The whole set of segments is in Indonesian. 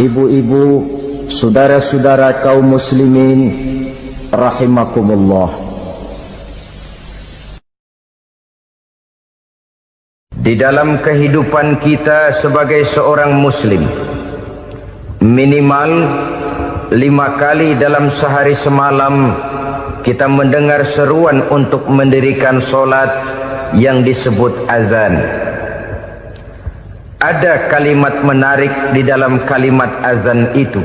ibu-ibu, saudara-saudara kaum muslimin rahimakumullah. Di dalam kehidupan kita sebagai seorang muslim, minimal 5 kali dalam sehari semalam kita mendengar seruan untuk mendirikan solat yang disebut azan. Ada kalimat menarik di dalam kalimat azan itu,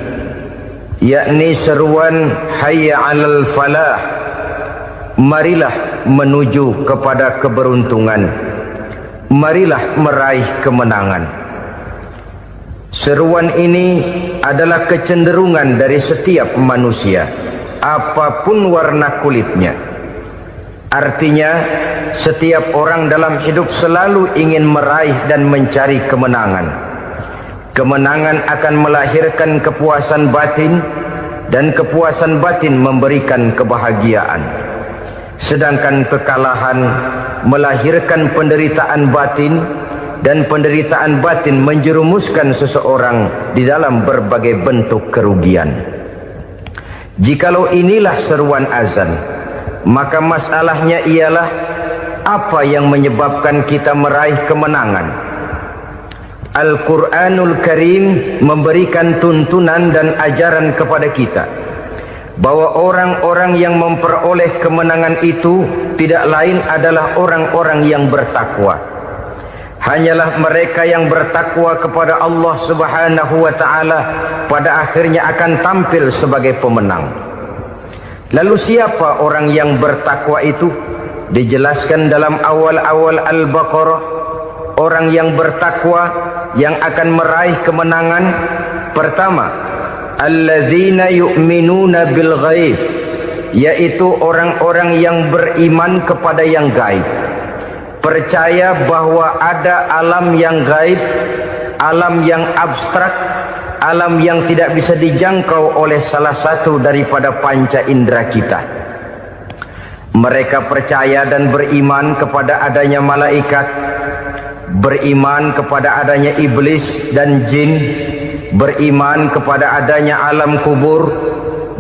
yakni seruan hayya 'alal falah, marilah menuju kepada keberuntungan, marilah meraih kemenangan. Seruan ini adalah kecenderungan dari setiap manusia, apapun warna kulitnya. Artinya, setiap orang dalam hidup selalu ingin meraih dan mencari kemenangan. Kemenangan akan melahirkan kepuasan batin, dan kepuasan batin memberikan kebahagiaan. Sedangkan kekalahan melahirkan penderitaan batin, dan penderitaan batin menjerumuskan seseorang di dalam berbagai bentuk kerugian. Jikalau inilah seruan azan, maka masalahnya ialah apa yang menyebabkan kita meraih kemenangan. Al-Quranul Karim memberikan tuntunan dan ajaran kepada kita bahwa orang-orang yang memperoleh kemenangan itu tidak lain adalah orang-orang yang bertakwa. Hanyalah mereka yang bertakwa kepada Allah Subhanahu wa ta'ala pada akhirnya akan tampil sebagai pemenang. Lalu siapa orang yang bertakwa itu? Dijelaskan dalam awal-awal Al-Baqarah, orang yang bertakwa yang akan meraih kemenangan. Pertama, allazina yu'minuna bil ghaib, yaitu orang-orang yang beriman kepada yang gaib, percaya bahwa ada alam yang gaib, alam yang abstrak, alam yang tidak bisa dijangkau oleh salah satu daripada panca indera kita. Mereka percaya dan beriman kepada adanya malaikat, beriman kepada adanya iblis dan jin, beriman kepada adanya alam kubur,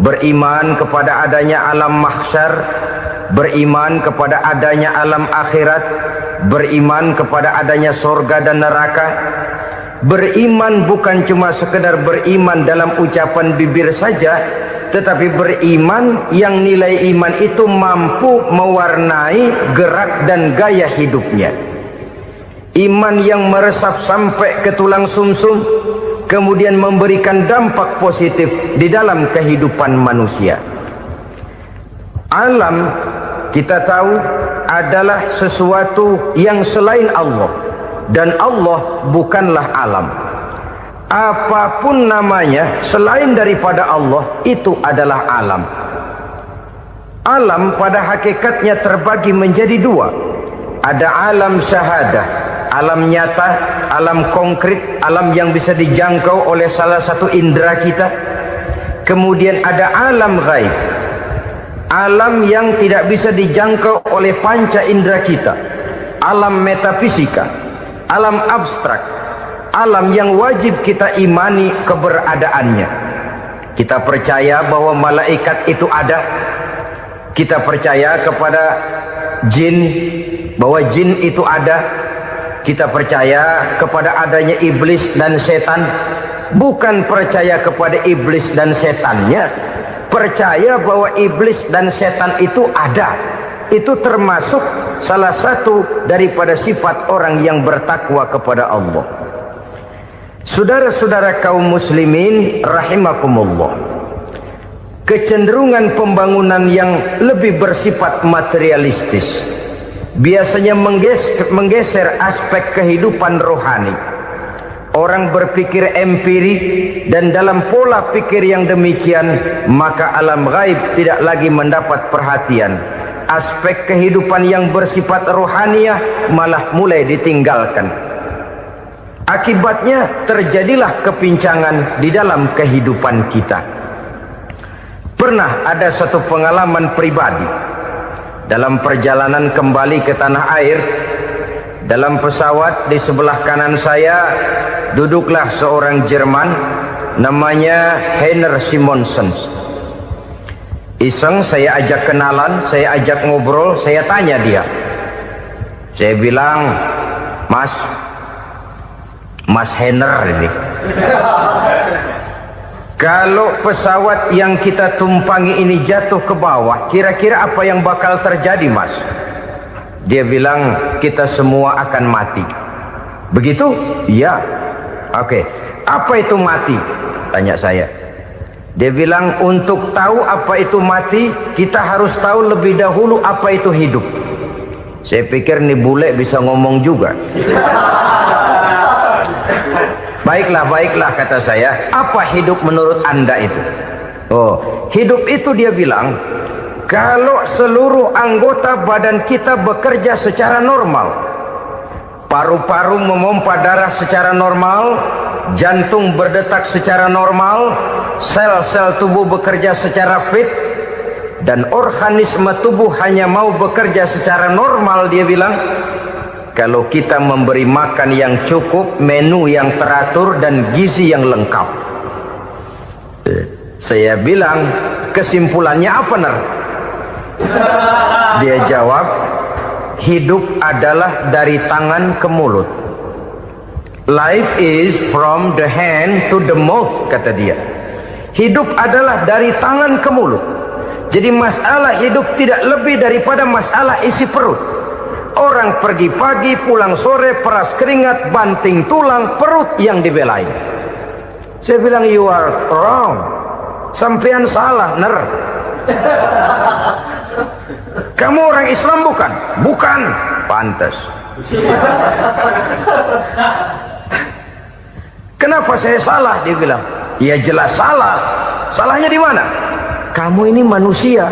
beriman kepada adanya alam mahsyar, beriman kepada adanya alam akhirat, beriman kepada adanya sorga dan neraka. Beriman bukan cuma sekedar beriman dalam ucapan bibir saja, tetapi beriman yang nilai iman itu mampu mewarnai gerak dan gaya hidupnya. Iman yang meresap sampai ke tulang sumsum, kemudian memberikan dampak positif di dalam kehidupan manusia. Alam, kita tahu, adalah sesuatu yang selain Allah, dan Allah bukanlah alam. Apapun namanya selain daripada Allah, itu adalah alam. Alam pada hakikatnya terbagi menjadi dua. Ada alam syahadah, alam nyata, alam konkret, alam yang bisa dijangkau oleh salah satu indera kita. Kemudian ada alam ghaib, alam yang tidak bisa dijangkau oleh panca indera kita, alam metafisika, alam abstrak, alam yang wajib kita imani keberadaannya. Kita percaya bahwa malaikat itu ada, kita percaya kepada jin, bahwa jin itu ada, kita percaya kepada adanya iblis dan setan. Bukan percaya kepada iblis dan setannya, percaya bahwa iblis dan setan itu ada. Itu termasuk salah satu daripada sifat orang yang bertakwa kepada Allah. Saudara-saudara kaum muslimin rahimakumullah, kecenderungan pembangunan yang lebih bersifat materialistis biasanya menggeser aspek kehidupan rohani. Orang berpikir empirik, dan dalam pola pikir yang demikian, maka alam gaib tidak lagi mendapat perhatian. Aspek kehidupan yang bersifat rohaniah malah mulai ditinggalkan. Akibatnya terjadilah kepincangan di dalam kehidupan kita. Pernah ada satu pengalaman pribadi dalam perjalanan kembali ke tanah air. Dalam pesawat di sebelah kanan saya duduklah seorang Jerman namanya Heiner Simonsen. Iseng saya ajak kenalan, saya ajak ngobrol, saya tanya dia. Saya bilang, Mas Heiner ini, kalau pesawat yang kita tumpangi ini jatuh ke bawah, kira-kira apa yang bakal terjadi, Mas? Dia bilang, kita semua akan mati. Begitu? Iya. Oke. Apa itu mati? Tanya saya. Dia bilang, untuk tahu apa itu mati, kita harus tahu lebih dahulu apa itu hidup. Saya pikir nih bule bisa ngomong juga. Baiklah kata saya. Apa hidup menurut Anda itu? Oh, hidup itu dia bilang, kalau seluruh anggota badan kita bekerja secara normal, paru-paru memompa darah secara normal, jantung berdetak secara normal, sel-sel tubuh bekerja secara fit, dan organisme tubuh hanya mau bekerja secara normal, dia bilang, kalau kita memberi makan yang cukup, menu yang teratur, dan gizi yang lengkap. Saya bilang, kesimpulannya apa, Ner? Dia jawab, hidup adalah dari tangan ke mulut. Life is from the hand to the mouth, kata dia. Hidup adalah dari tangan ke mulut. Jadi masalah hidup tidak lebih daripada masalah isi perut. Orang pergi pagi, pulang sore, peras keringat, banting tulang, perut yang dibelain. Saya bilang, you are wrong. Sampean salah, Ner. Kamu orang Islam bukan? Bukan. Pantas. Kenapa saya salah? Dia bilang, ya jelas salah. Salahnya di mana? Kamu ini manusia.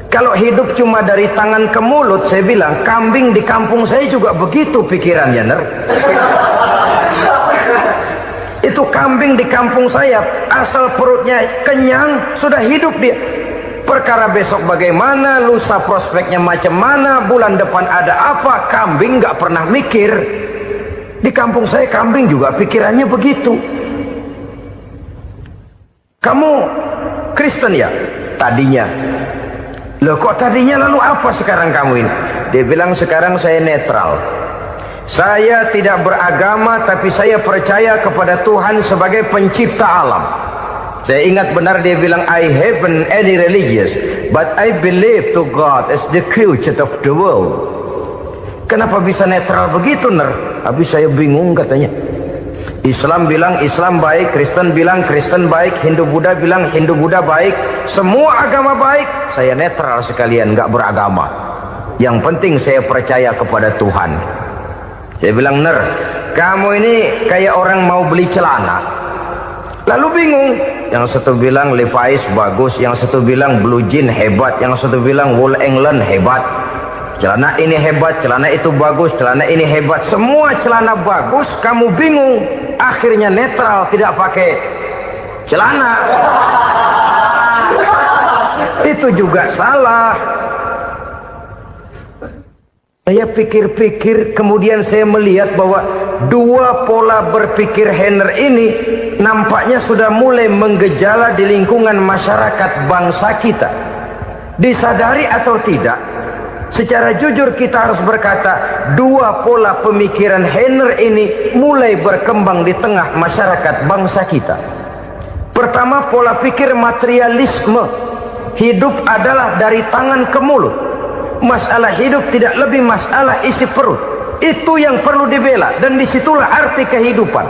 Kalau hidup cuma dari tangan ke mulut, saya bilang, kambing di kampung saya juga begitu pikirannya, Ner. Itu kambing di kampung saya, asal perutnya kenyang, sudah hidup dia. Perkara besok bagaimana, lusa prospeknya macam mana, bulan depan ada apa, kambing nggak pernah mikir. Di kampung saya kambing juga pikirannya begitu. Kamu Kristen ya? Tadinya. Loh kok tadinya, lalu apa sekarang kamu ini? Dia bilang, sekarang saya netral. Saya tidak beragama, tapi saya percaya kepada Tuhan sebagai pencipta alam. Saya ingat benar dia bilang, I haven't any religious, but I believe to God as the creator of the world. Kenapa bisa netral begitu, Ner? Habis saya bingung katanya. Islam bilang Islam baik, Kristen bilang Kristen baik, Hindu Buddha bilang Hindu Buddha baik, semua agama baik. Saya netral sekalian, nggak beragama. Yang penting saya percaya kepada Tuhan. Saya bilang, Ner, kamu ini kayak orang mau beli celana, lalu bingung. Yang satu bilang Levi's bagus, yang satu bilang Blue Jean hebat, yang satu bilang Wool England hebat. Celana ini hebat, celana itu bagus, celana ini hebat. Semua celana bagus, kamu bingung. Akhirnya netral, tidak pakai celana. Itu juga salah. Saya pikir-pikir, kemudian saya melihat bahwa dua pola berpikir Heiner ini nampaknya sudah mulai menggejala di lingkungan masyarakat bangsa kita. Disadari atau tidak, secara jujur kita harus berkata, dua pola pemikiran Heiner ini mulai berkembang di tengah masyarakat bangsa kita. Pertama, pola pikir materialisme. Hidup adalah dari tangan ke mulut. Masalah hidup tidak lebih masalah isi perut. Itu yang perlu dibela, dan disitulah arti kehidupan.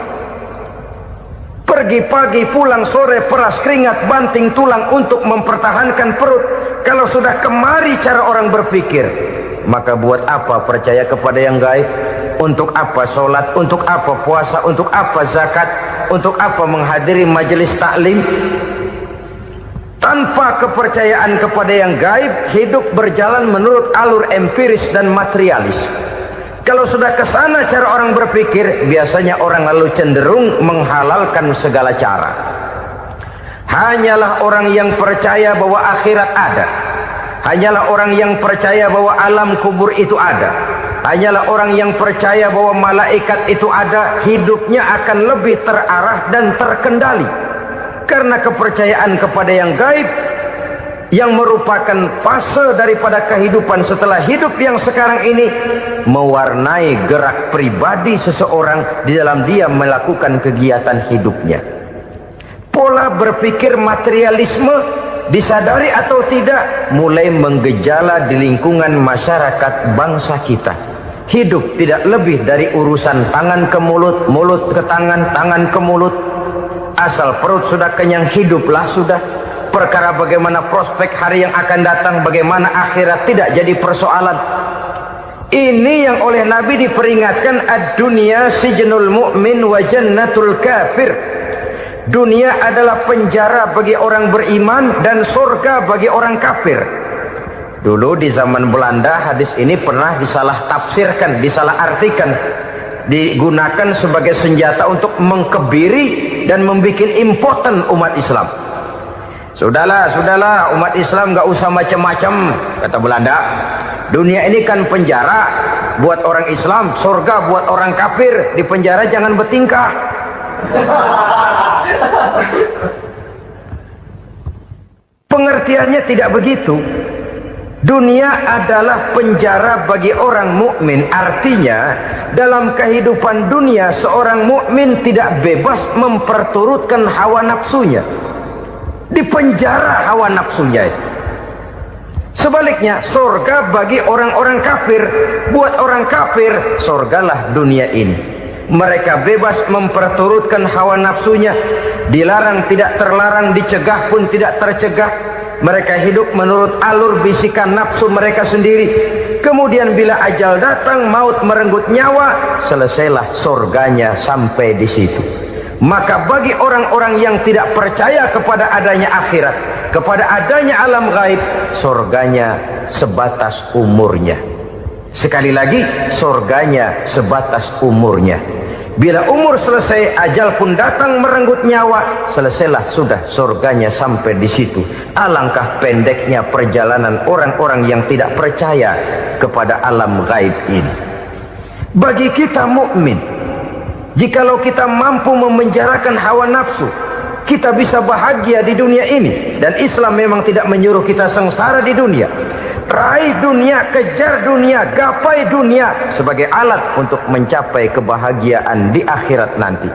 Pergi pagi, pulang sore, peras keringat, banting tulang untuk mempertahankan perut. Kalau sudah kemari cara orang berpikir, maka buat apa percaya kepada yang gaib? Untuk apa sholat? Untuk apa puasa? Untuk apa zakat? Untuk apa menghadiri majelis taklim? Tanpa kepercayaan kepada yang gaib, hidup berjalan menurut alur empiris dan materialis. Kalau sudah ke sana cara orang berpikir, biasanya orang lalu cenderung menghalalkan segala cara. Hanyalah orang yang percaya bahwa akhirat ada, hanyalah orang yang percaya bahwa alam kubur itu ada, hanyalah orang yang percaya bahwa malaikat itu ada, hidupnya akan lebih terarah dan terkendali. Karena kepercayaan kepada yang gaib, yang merupakan fase daripada kehidupan setelah hidup yang sekarang ini, mewarnai gerak pribadi seseorang di dalam dia melakukan kegiatan hidupnya. Pola berpikir materialisme, disadari atau tidak, mulai menggejala di lingkungan masyarakat bangsa kita. Hidup tidak lebih dari urusan tangan ke mulut, mulut ke tangan, tangan ke mulut. Asal perut sudah kenyang, hiduplah sudah. Perkara bagaimana prospek hari yang akan datang, bagaimana akhirat, tidak jadi persoalan. Ini yang oleh Nabi diperingatkan, ad-dunya sijnul mu'min wa jannatul kafir. Dunia adalah penjara bagi orang beriman dan surga bagi orang kafir. Dulu di zaman Belanda hadis ini pernah disalah tafsirkan, disalah artikan, digunakan sebagai senjata untuk mengkebiri dan membuat impoten umat Islam. Sudahlah umat Islam gak usah macam-macam, kata Belanda. Dunia ini kan penjara buat orang Islam, surga buat orang kafir. Di penjara jangan bertingkah. Pengertiannya tidak begitu. Dunia adalah penjara bagi orang mukmin. Artinya dalam kehidupan dunia seorang mukmin tidak bebas memperturutkan hawa nafsunya. Di penjara hawa nafsunya itu. Sebaliknya, surga bagi orang-orang kafir. Buat orang kafir, surgalah dunia ini. Mereka bebas memperturutkan hawa nafsunya. Dilarang tidak terlarang, dicegah pun tidak tercegah. Mereka hidup menurut alur bisikan nafsu mereka sendiri. Kemudian bila ajal datang, maut merenggut nyawa, selesailah surganya sampai di situ. Maka bagi orang-orang yang tidak percaya kepada adanya akhirat, kepada adanya alam gaib, surganya sebatas umurnya. Sekali lagi, surganya sebatas umurnya. Bila umur selesai, ajal pun datang merenggut nyawa, selesailah sudah surganya sampai di situ. Alangkah pendeknya perjalanan orang-orang yang tidak percaya kepada alam gaib ini. Bagi kita mukmin, jikalau kita mampu memenjarakan hawa nafsu, kita bisa bahagia di dunia ini. Dan Islam memang tidak menyuruh kita sengsara di dunia. Raih dunia, kejar dunia, gapai dunia sebagai alat untuk mencapai kebahagiaan di akhirat nanti.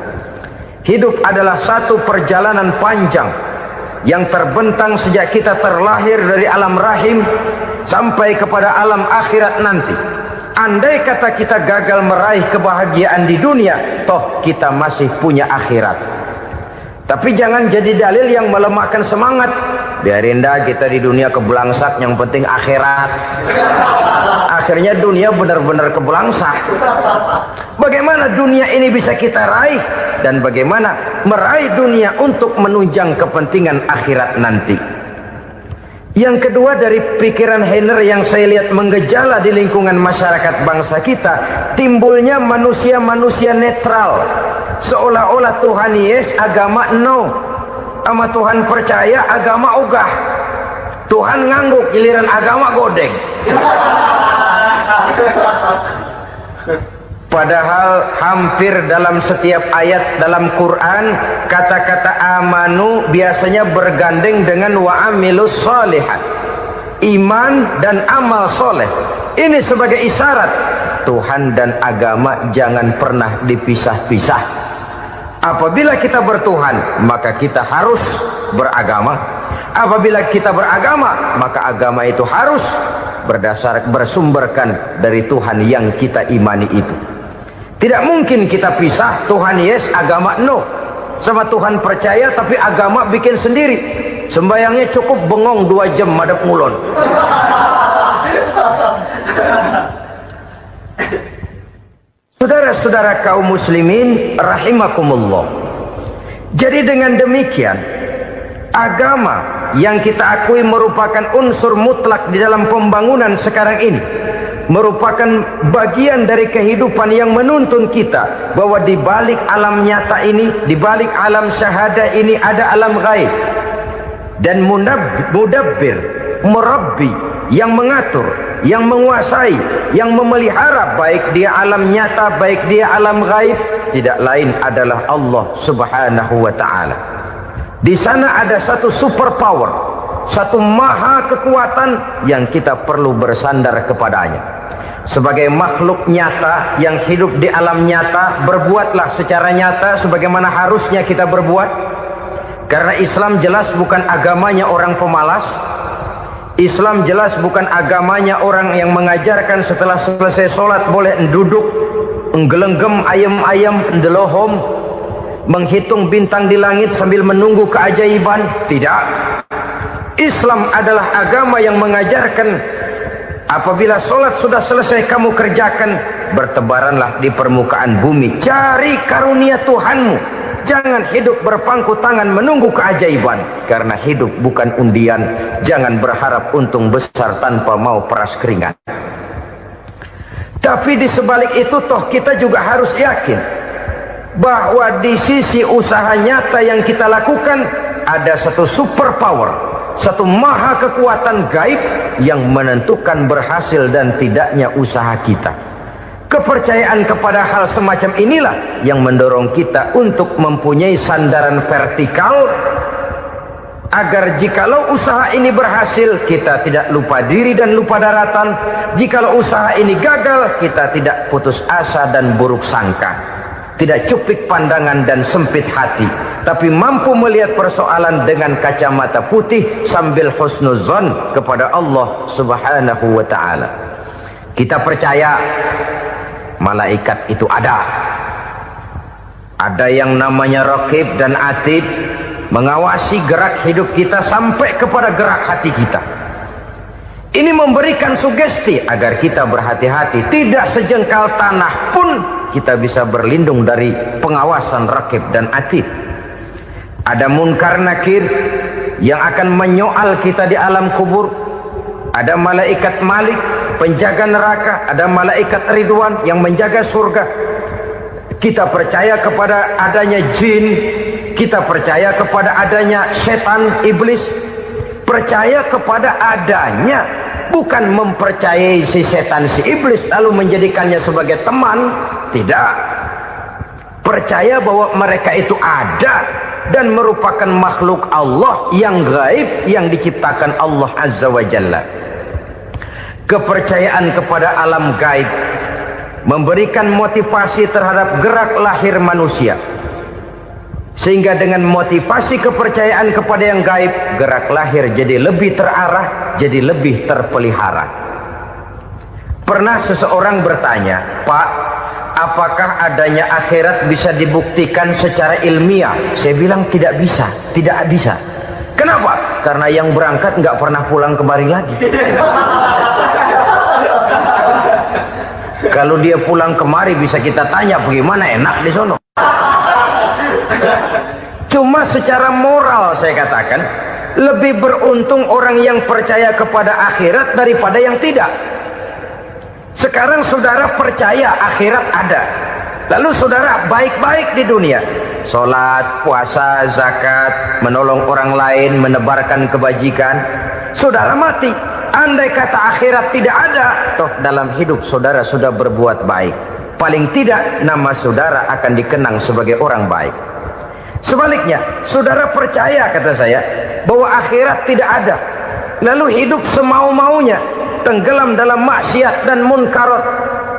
Hidup adalah satu perjalanan panjang yang terbentang sejak kita terlahir dari alam rahim sampai kepada alam akhirat nanti. Andai kata kita gagal meraih kebahagiaan di dunia, toh kita masih punya akhirat. Tapi jangan jadi dalil yang melemahkan semangat. Biarin dah kita di dunia kebelangsak, yang penting akhirat. Akhirnya dunia benar-benar kebelangsak. Bagaimana dunia ini bisa kita raih, dan bagaimana meraih dunia untuk menunjang kepentingan akhirat nanti. Yang kedua, dari pikiran Heiner yang saya lihat menggejala di lingkungan masyarakat bangsa kita, timbulnya manusia-manusia netral. Seolah-olah Tuhan yes, agama no. Sama Tuhan percaya, agama ogah. Tuhan ngangguk, giliran agama godeng. Padahal hampir dalam setiap ayat dalam Quran, kata-kata amanu biasanya bergandeng dengan wa'amilus sholihat. Iman dan amal soleh. Ini sebagai isyarat Tuhan dan agama jangan pernah dipisah-pisah. Apabila kita bertuhan, maka kita harus beragama. Apabila kita beragama, maka agama itu harus bersumberkan dari Tuhan yang kita imani itu. Tidak mungkin kita pisah, Tuhan yes, agama no. Sama Tuhan percaya tapi agama bikin sendiri. Sembayangnya cukup bengong 2 jam madep mulon. Saudara-saudara kaum muslimin rahimakumullah. Jadi dengan demikian, agama yang kita akui merupakan unsur mutlak di dalam pembangunan sekarang ini, merupakan bagian dari kehidupan yang menuntun kita bahwa di balik alam nyata ini, di balik alam syahadah ini ada alam gaib. Dan mudabbir, murabbi, yang mengatur, yang menguasai, yang memelihara, baik dia alam nyata, baik dia alam gaib, tidak lain adalah Allah Subhanahu wa ta'ala. Di sana ada satu super power, satu maha kekuatan yang kita perlu bersandar kepadanya. Sebagai makhluk nyata yang hidup di alam nyata, berbuatlah secara nyata sebagaimana harusnya kita berbuat. Karena Islam jelas bukan agamanya orang pemalas. Islam jelas bukan agamanya orang yang mengajarkan setelah selesai sholat boleh duduk, nggelenggem ayam-ayam, ndelohom, menghitung bintang di langit sambil menunggu keajaiban. Tidak. Islam adalah agama yang mengajarkan apabila sholat sudah selesai kamu kerjakan, bertebaranlah di permukaan bumi, cari karunia Tuhanmu. Jangan hidup berpangku tangan menunggu keajaiban, karena hidup bukan undian. Jangan berharap untung besar tanpa mau peras keringat. Tapi di sebalik itu toh kita juga harus yakin bahwa di sisi usaha nyata yang kita lakukan ada satu super power, satu maha kekuatan gaib yang menentukan berhasil dan tidaknya usaha kita. Kepercayaan kepada hal semacam inilah yang mendorong kita untuk mempunyai sandaran vertikal, agar jikalau usaha ini berhasil, kita tidak lupa diri dan lupa daratan. Jikalau usaha ini gagal, kita tidak putus asa dan buruk sangka, tidak cupik pandangan dan sempit hati, tapi mampu melihat persoalan dengan kacamata putih sambil husnuzon kepada Allah Subhanahu wa ta'ala. Kita percaya malaikat itu ada. Ada yang namanya Raqib dan Atid, mengawasi gerak hidup kita sampai kepada gerak hati kita. Ini memberikan sugesti agar kita berhati-hati. Tidak sejengkal tanah pun kita bisa berlindung dari pengawasan Raqib dan Atid. Ada Munkar Nakir yang akan menyoal kita di alam kubur. Ada malaikat Malik, penjaga neraka. Ada malaikat Ridwan yang menjaga surga. Kita percaya kepada adanya jin, kita percaya kepada adanya setan, iblis. Percaya kepada adanya, bukan mempercayai si setan, si iblis lalu menjadikannya sebagai teman. Tidak. Percaya bahwa mereka itu ada dan merupakan makhluk Allah yang gaib, yang diciptakan Allah Azza wa Jalla. Kepercayaan kepada alam gaib memberikan motivasi terhadap gerak lahir manusia, sehingga dengan motivasi kepercayaan kepada yang gaib, gerak lahir jadi lebih terarah, jadi lebih terpelihara. Pernah seseorang bertanya, "Pak, apakah adanya akhirat bisa dibuktikan secara ilmiah?" Saya bilang tidak bisa, tidak bisa. Kenapa? Karena yang berangkat nggak pernah pulang kembali lagi. Kalau dia pulang kemari bisa kita tanya bagaimana enak di sono. Cuma secara moral saya katakan, lebih beruntung orang yang percaya kepada akhirat daripada yang tidak. Sekarang saudara percaya akhirat ada, lalu saudara baik-baik di dunia, sholat, puasa, zakat, menolong orang lain, menebarkan kebajikan. Saudara mati, andai kata akhirat tidak ada, toh dalam hidup saudara sudah berbuat baik. Paling tidak nama saudara akan dikenang sebagai orang baik. Sebaliknya, saudara percaya, kata saya, bahwa akhirat tidak ada, lalu hidup semau-maunya, tenggelam dalam maksiat dan munkarat,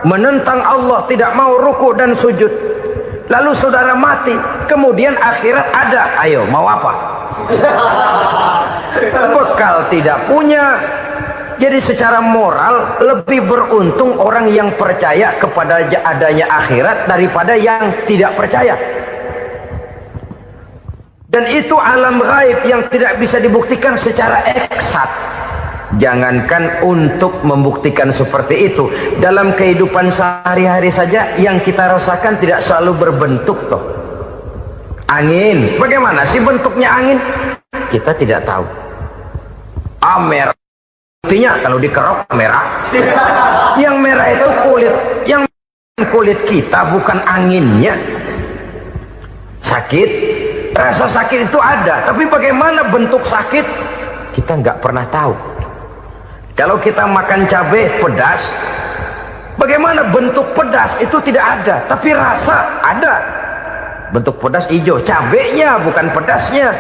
menentang Allah, tidak mau ruku dan sujud. Lalu saudara mati, kemudian akhirat ada. Ayo, mau apa? Bekal tidak punya. Jadi secara moral lebih beruntung orang yang percaya kepada adanya akhirat daripada yang tidak percaya. Dan itu alam gaib yang tidak bisa dibuktikan secara eksat. Jangankan untuk membuktikan seperti itu, dalam kehidupan sehari-hari saja yang kita rasakan tidak selalu berbentuk toh. Angin, bagaimana sih bentuknya angin? Kita tidak tahu. Merah, buktinya kalau dikerok merah. Yang merah itu kulit, yang kulit kita bukan anginnya. Sakit, rasa sakit itu ada, tapi bagaimana bentuk sakit kita nggak pernah tahu. Kalau kita makan cabai pedas, bagaimana bentuk pedas itu tidak ada, tapi rasa ada. Bentuk pedas hijau, cabenya bukan pedasnya.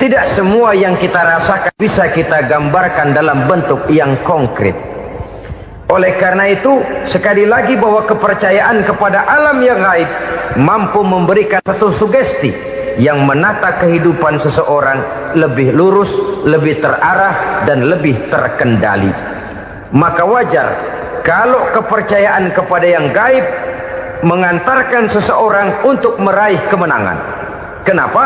Tidak semua yang kita rasakan bisa kita gambarkan dalam bentuk yang konkret. Oleh karena itu, sekali lagi bahwa kepercayaan kepada alam yang gaib mampu memberikan satu sugesti yang menata kehidupan seseorang lebih lurus, lebih terarah, dan lebih terkendali. Maka wajar kalau kepercayaan kepada yang gaib mengantarkan seseorang untuk meraih kemenangan. Kenapa?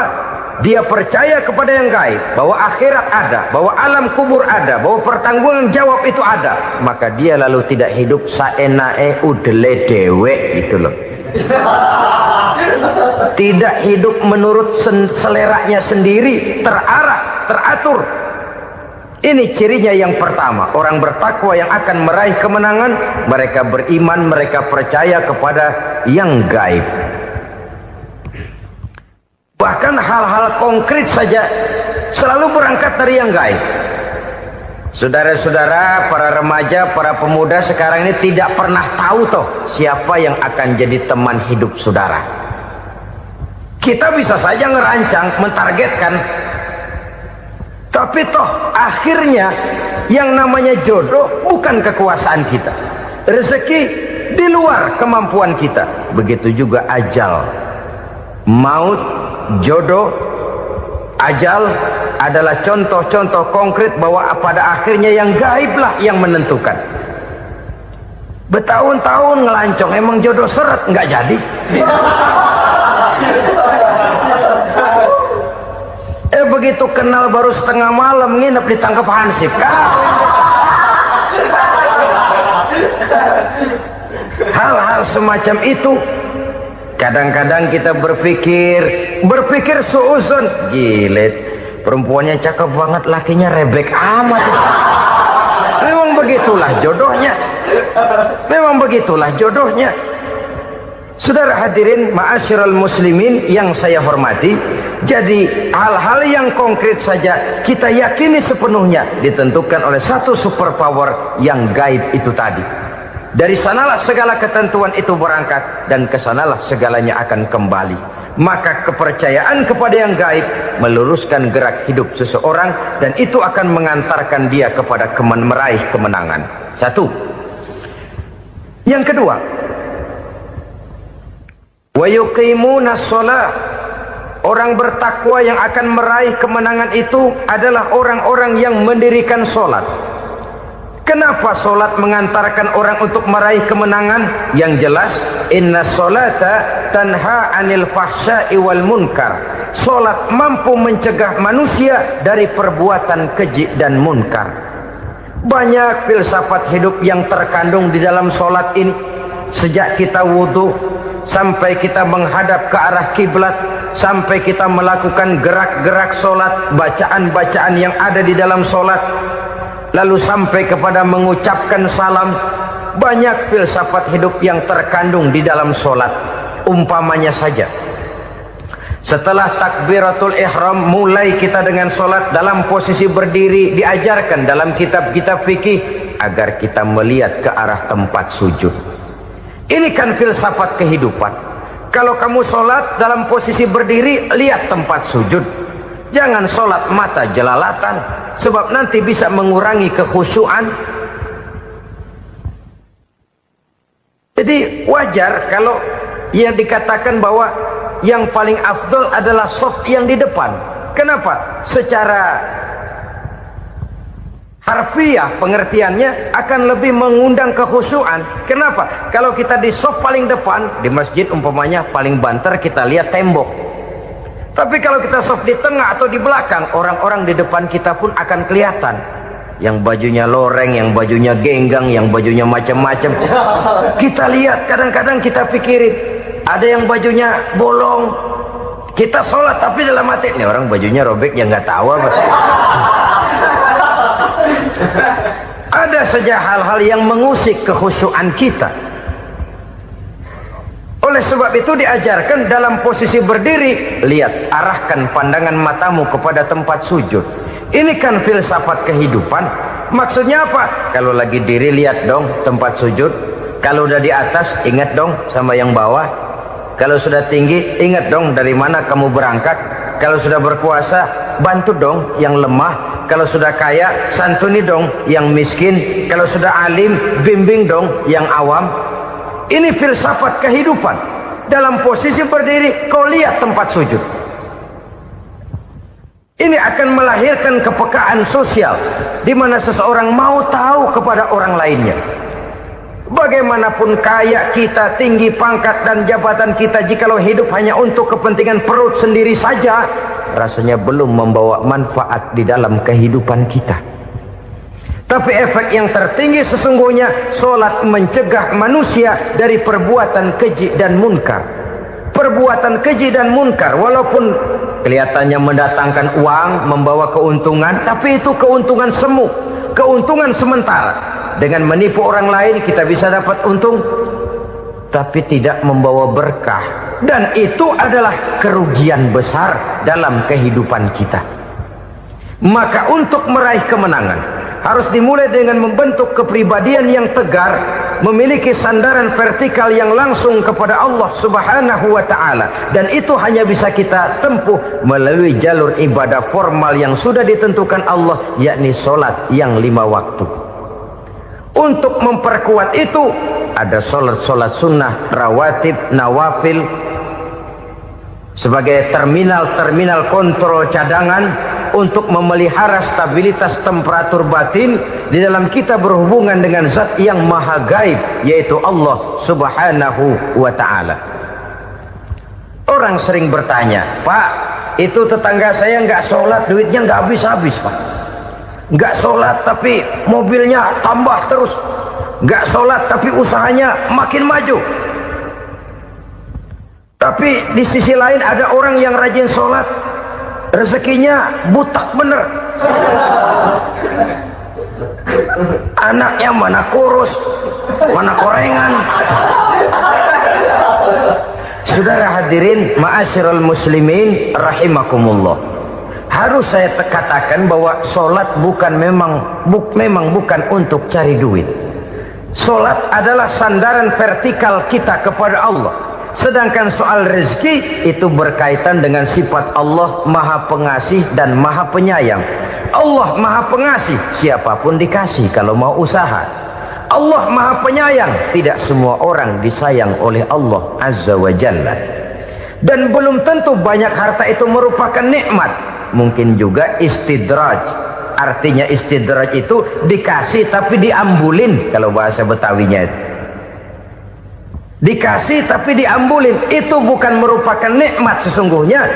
Dia percaya kepada yang gaib, bahwa akhirat ada, bahwa alam kubur ada, bahwa pertanggungan jawab itu ada. Maka dia lalu tidak hidup saenae udele dewe gitu loh. Tidak hidup menurut seleranya sendiri, terarah, teratur. Ini cirinya yang pertama. Orang bertakwa yang akan meraih kemenangan, mereka beriman, mereka percaya kepada yang gaib. Bahkan hal-hal konkret saja selalu berangkat dari yang gaib. Saudara-saudara, para remaja, para pemuda sekarang ini tidak pernah tahu toh siapa yang akan jadi teman hidup saudara. Kita bisa saja ngerancang, mentargetkan, tapi toh akhirnya yang namanya jodoh bukan kekuasaan kita. Rezeki di luar kemampuan kita. Begitu juga ajal, maut, jodoh, ajal adalah contoh-contoh konkret bahwa pada akhirnya yang gaiblah yang menentukan. Bertahun-tahun ngelancong, emang jodoh seret nggak jadi. Begitu kenal baru setengah malam nginep ditangkap hansip kan? Hal-hal semacam itu kadang-kadang kita berpikir suuzon, gilet, perempuannya cakep banget, lakinya rebek amat. Memang begitulah jodohnya. Memang begitulah jodohnya. Saudara hadirin ma'asyiral muslimin yang saya hormati, jadi hal-hal yang konkret saja kita yakini sepenuhnya ditentukan oleh satu superpower yang gaib itu tadi. Dari sanalah segala ketentuan itu berangkat dan kesanalah segalanya akan kembali. Maka kepercayaan kepada yang gaib meluruskan gerak hidup seseorang dan itu akan mengantarkan dia kepada meraih kemenangan. Satu. Yang kedua, wa yuqimuna shalah. Orang bertakwa yang akan meraih kemenangan itu adalah orang-orang yang mendirikan sholat. Kenapa sholat mengantarkan orang untuk meraih kemenangan? Yang jelas, inna sholata tanha anil fahsya'i wal munkar. Sholat mampu mencegah manusia dari perbuatan keji dan munkar. Banyak filsafat hidup yang terkandung di dalam sholat ini. Sejak kita wudhu sampai kita menghadap ke arah kiblat, sampai kita melakukan gerak-gerak sholat, bacaan-bacaan yang ada di dalam sholat, lalu sampai kepada mengucapkan salam. Banyak filsafat hidup yang terkandung di dalam sholat. Umpamanya saja, setelah takbiratul ihram mulai kita dengan sholat dalam posisi berdiri, diajarkan dalam kitab-kitab fikih agar kita melihat ke arah tempat sujud. Ini kan filsafat kehidupan. Kalau kamu sholat dalam posisi berdiri, lihat tempat sujud. Jangan sholat mata jelalatan, sebab nanti bisa mengurangi kekhusyuan. Jadi wajar kalau yang dikatakan bahwa yang paling afdol adalah shaf yang di depan. Kenapa? Secara harfiah pengertiannya akan lebih mengundang kekhusyuan. Kenapa? Kalau kita di shaf paling depan, di masjid umpamanya paling banter kita lihat tembok. Tapi kalau kita shaf di tengah atau di belakang, orang-orang di depan kita pun akan kelihatan. Yang bajunya loreng, yang bajunya genggang, yang bajunya macam-macam. Kita lihat, kadang-kadang kita pikirin, ada yang bajunya bolong. Kita sholat tapi dalam hati, nih orang bajunya robek yang nggak tahu apa. Ada saja hal-hal yang mengusik kekhusyuan kita. Oleh Oleh sebab itu diajarkan dalam posisi berdiri, lihat, arahkan pandangan matamu kepada tempat sujud. Ini kan filsafat kehidupan. Maksudnya apa? Kalau lagi diri, lihat dong tempat sujud. Kalau udah di atas, ingat dong sama yang bawah. Kalau sudah tinggi, ingat dong dari mana kamu berangkat. Kalau sudah berkuasa, bantu dong yang lemah. Kalau sudah kaya, santuni dong yang miskin. Kalau sudah alim, bimbing dong yang awam. Ini filsafat kehidupan. Dalam posisi berdiri, kau lihat tempat sujud. Ini akan melahirkan kepekaan sosial, di mana seseorang mau tahu kepada orang lainnya. Bagaimanapun kaya kita, tinggi pangkat dan jabatan kita, jikalau hidup hanya untuk kepentingan perut sendiri saja, rasanya belum membawa manfaat di dalam kehidupan kita. Tapi efek yang tertinggi sesungguhnya, solat mencegah manusia dari perbuatan keji dan munkar. Perbuatan keji dan munkar, walaupun kelihatannya mendatangkan uang, membawa keuntungan, tapi itu keuntungan semu, keuntungan sementara. Dengan menipu orang lain kita bisa dapat untung, tapi tidak membawa berkah. Dan itu adalah kerugian besar dalam kehidupan kita. Maka untuk meraih kemenangan, harus dimulai dengan membentuk kepribadian yang tegar, memiliki sandaran vertikal yang langsung kepada Allah Subhanahu wa ta'ala. Dan itu hanya bisa kita tempuh melalui jalur ibadah formal yang sudah ditentukan Allah, yakni solat yang 5 waktu. Untuk memperkuat itu, ada solat-solat sunnah, rawatib, nawafil, sebagai terminal-terminal kontrol cadangan untuk memelihara stabilitas temperatur batin di dalam kita berhubungan dengan zat yang maha gaib, yaitu Allah Subhanahu wa ta'ala. Orang sering bertanya, Pak, itu tetangga saya nggak sholat, duitnya nggak habis-habis, Pak. Nggak sholat tapi mobilnya tambah terus. Nggak sholat tapi usahanya makin maju. Tapi di sisi lain ada orang yang rajin sholat, rezekinya butak bener. Anaknya mana kurus, mana korengan. Saudara hadirin ma'asyiral muslimin rahimakumullah. Harus saya katakan bahwa solat memang bukan untuk cari duit. Solat adalah sandaran vertikal kita kepada Allah. Sedangkan soal rezeki itu berkaitan dengan sifat Allah maha pengasih dan maha penyayang. Allah maha pengasih, siapapun dikasih kalau mau usaha. Allah maha penyayang, tidak semua orang disayang oleh Allah Azza wa Jalla. Dan belum tentu banyak harta itu merupakan nikmat. Mungkin juga istidraj. Artinya istidraj itu dikasih tapi diambulin, kalau bahasa Betawinya itu. Dikasih tapi diambulin, itu bukan merupakan nikmat sesungguhnya,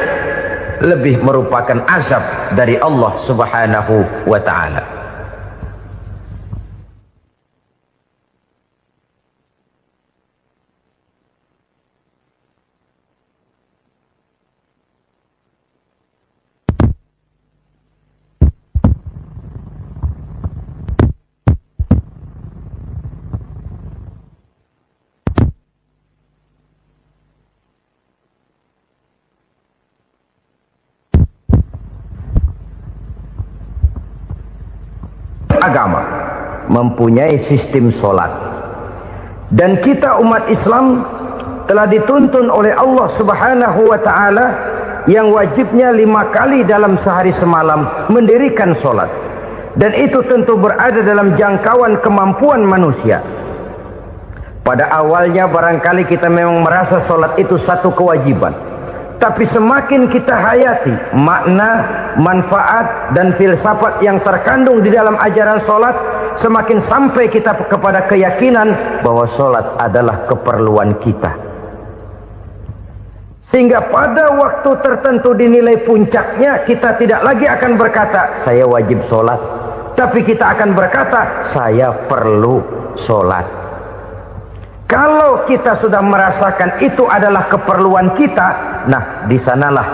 lebih merupakan azab dari Allah Subhanahu wa ta'ala. Agama mempunyai sistem solat, dan kita umat Islam telah dituntun oleh Allah Subhanahu wa ta'ala yang wajibnya 5 kali dalam sehari semalam mendirikan solat, dan itu tentu berada dalam jangkauan kemampuan manusia. Pada awalnya barangkali kita memang merasa solat itu satu kewajiban, tapi semakin kita hayati makna, manfaat dan filsafat yang terkandung di dalam ajaran solat, semakin sampai kita kepada keyakinan bahwa solat adalah keperluan kita. Sehingga pada waktu tertentu dinilai puncaknya, kita tidak lagi akan berkata saya wajib solat, tapi kita akan berkata saya perlu solat. Kalau kita sudah merasakan itu adalah keperluan kita, nah di sanalah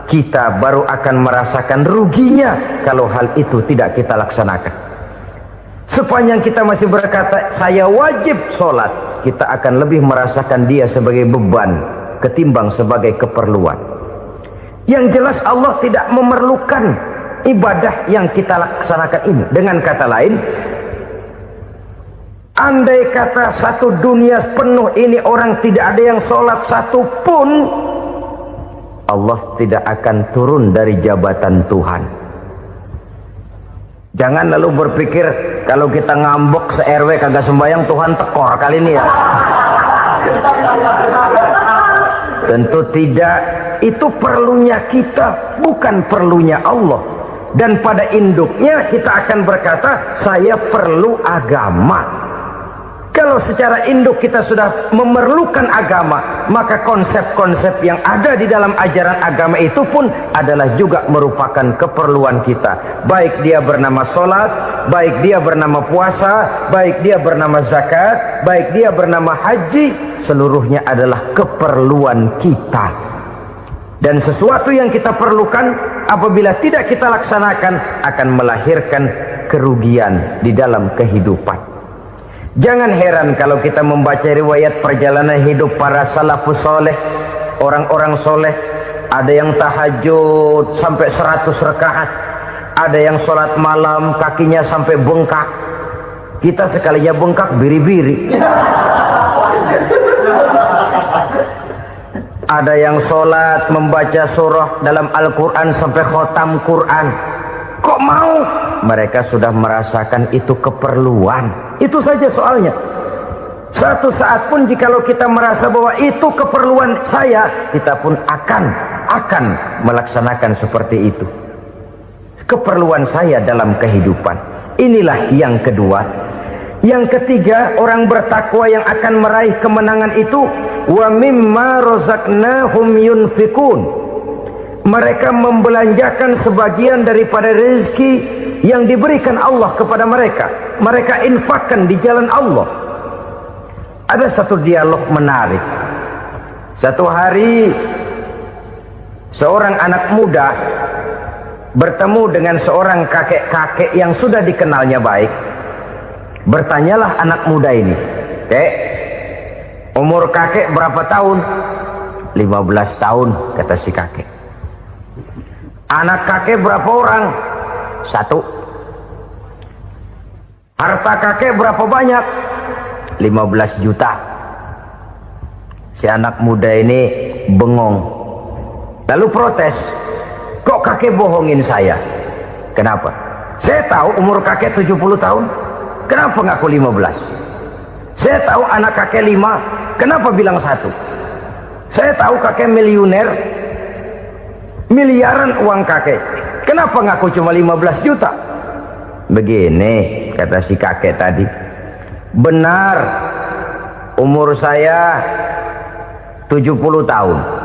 kita baru akan merasakan ruginya kalau hal itu tidak kita laksanakan. Sepanjang kita masih berkata saya wajib sholat, kita akan lebih merasakan dia sebagai beban ketimbang sebagai keperluan. Yang jelas Allah tidak memerlukan ibadah yang kita laksanakan ini. Dengan kata lain, andai kata satu dunia penuh ini orang tidak ada yang sholat satu pun, Allah tidak akan turun dari jabatan Tuhan. Jangan lalu berpikir kalau kita ngambek se-RW kagak sembahyang Tuhan tekor kali ini ya. Tentu tidak. Itu perlunya kita, bukan perlunya Allah. Dan pada induknya kita akan berkata, saya perlu agama. Kalau secara induk kita sudah memerlukan agama, maka konsep-konsep yang ada di dalam ajaran agama itu pun adalah juga merupakan keperluan kita. Baik dia bernama sholat, baik dia bernama puasa, baik dia bernama zakat, baik dia bernama haji, seluruhnya adalah keperluan kita. Dan sesuatu yang kita perlukan apabila tidak kita laksanakan akan melahirkan kerugian di dalam kehidupan. Jangan heran kalau kita membaca riwayat perjalanan hidup para salafus soleh, orang-orang soleh. Ada yang tahajud sampai 100 rakaat, ada yang sholat malam kakinya sampai bengkak. Kita sekalinya bengkak biri-biri. Ada yang sholat membaca surah dalam Al-Quran sampai khotam Quran. Kok mau? Mereka sudah merasakan itu keperluan. Itu saja soalnya. Suatu saat pun jikalau kita merasa bahwa itu keperluan saya, kita pun akan melaksanakan seperti itu. Keperluan saya dalam kehidupan. Inilah yang kedua. Yang ketiga, orang bertakwa yang akan meraih kemenangan itu, wa mimma razaqnahum yunfikun. Mereka membelanjakan sebagian daripada rezeki yang diberikan Allah kepada mereka. Mereka infakkan di jalan Allah. Ada satu dialog menarik. Satu hari seorang anak muda bertemu dengan seorang kakek-kakek yang sudah dikenalnya baik. Bertanyalah anak muda ini, "Kek, umur kakek berapa tahun?" 15 tahun, kata si kakek. "Anak kakek berapa orang?" 1. "Harta kakek berapa banyak?" 15 juta. Si anak muda ini bengong. Lalu protes, "Kok kakek bohongin saya?" "Kenapa?" "Saya tahu umur kakek 70 tahun. Kenapa ngaku 15? Saya tahu anak kakek 5. Kenapa bilang 1? Saya tahu kakek miliuner, miliaran uang kakek. Kenapa ngaku cuma 15 juta? Begini, kata si kakek tadi. Benar, umur saya 70 tahun.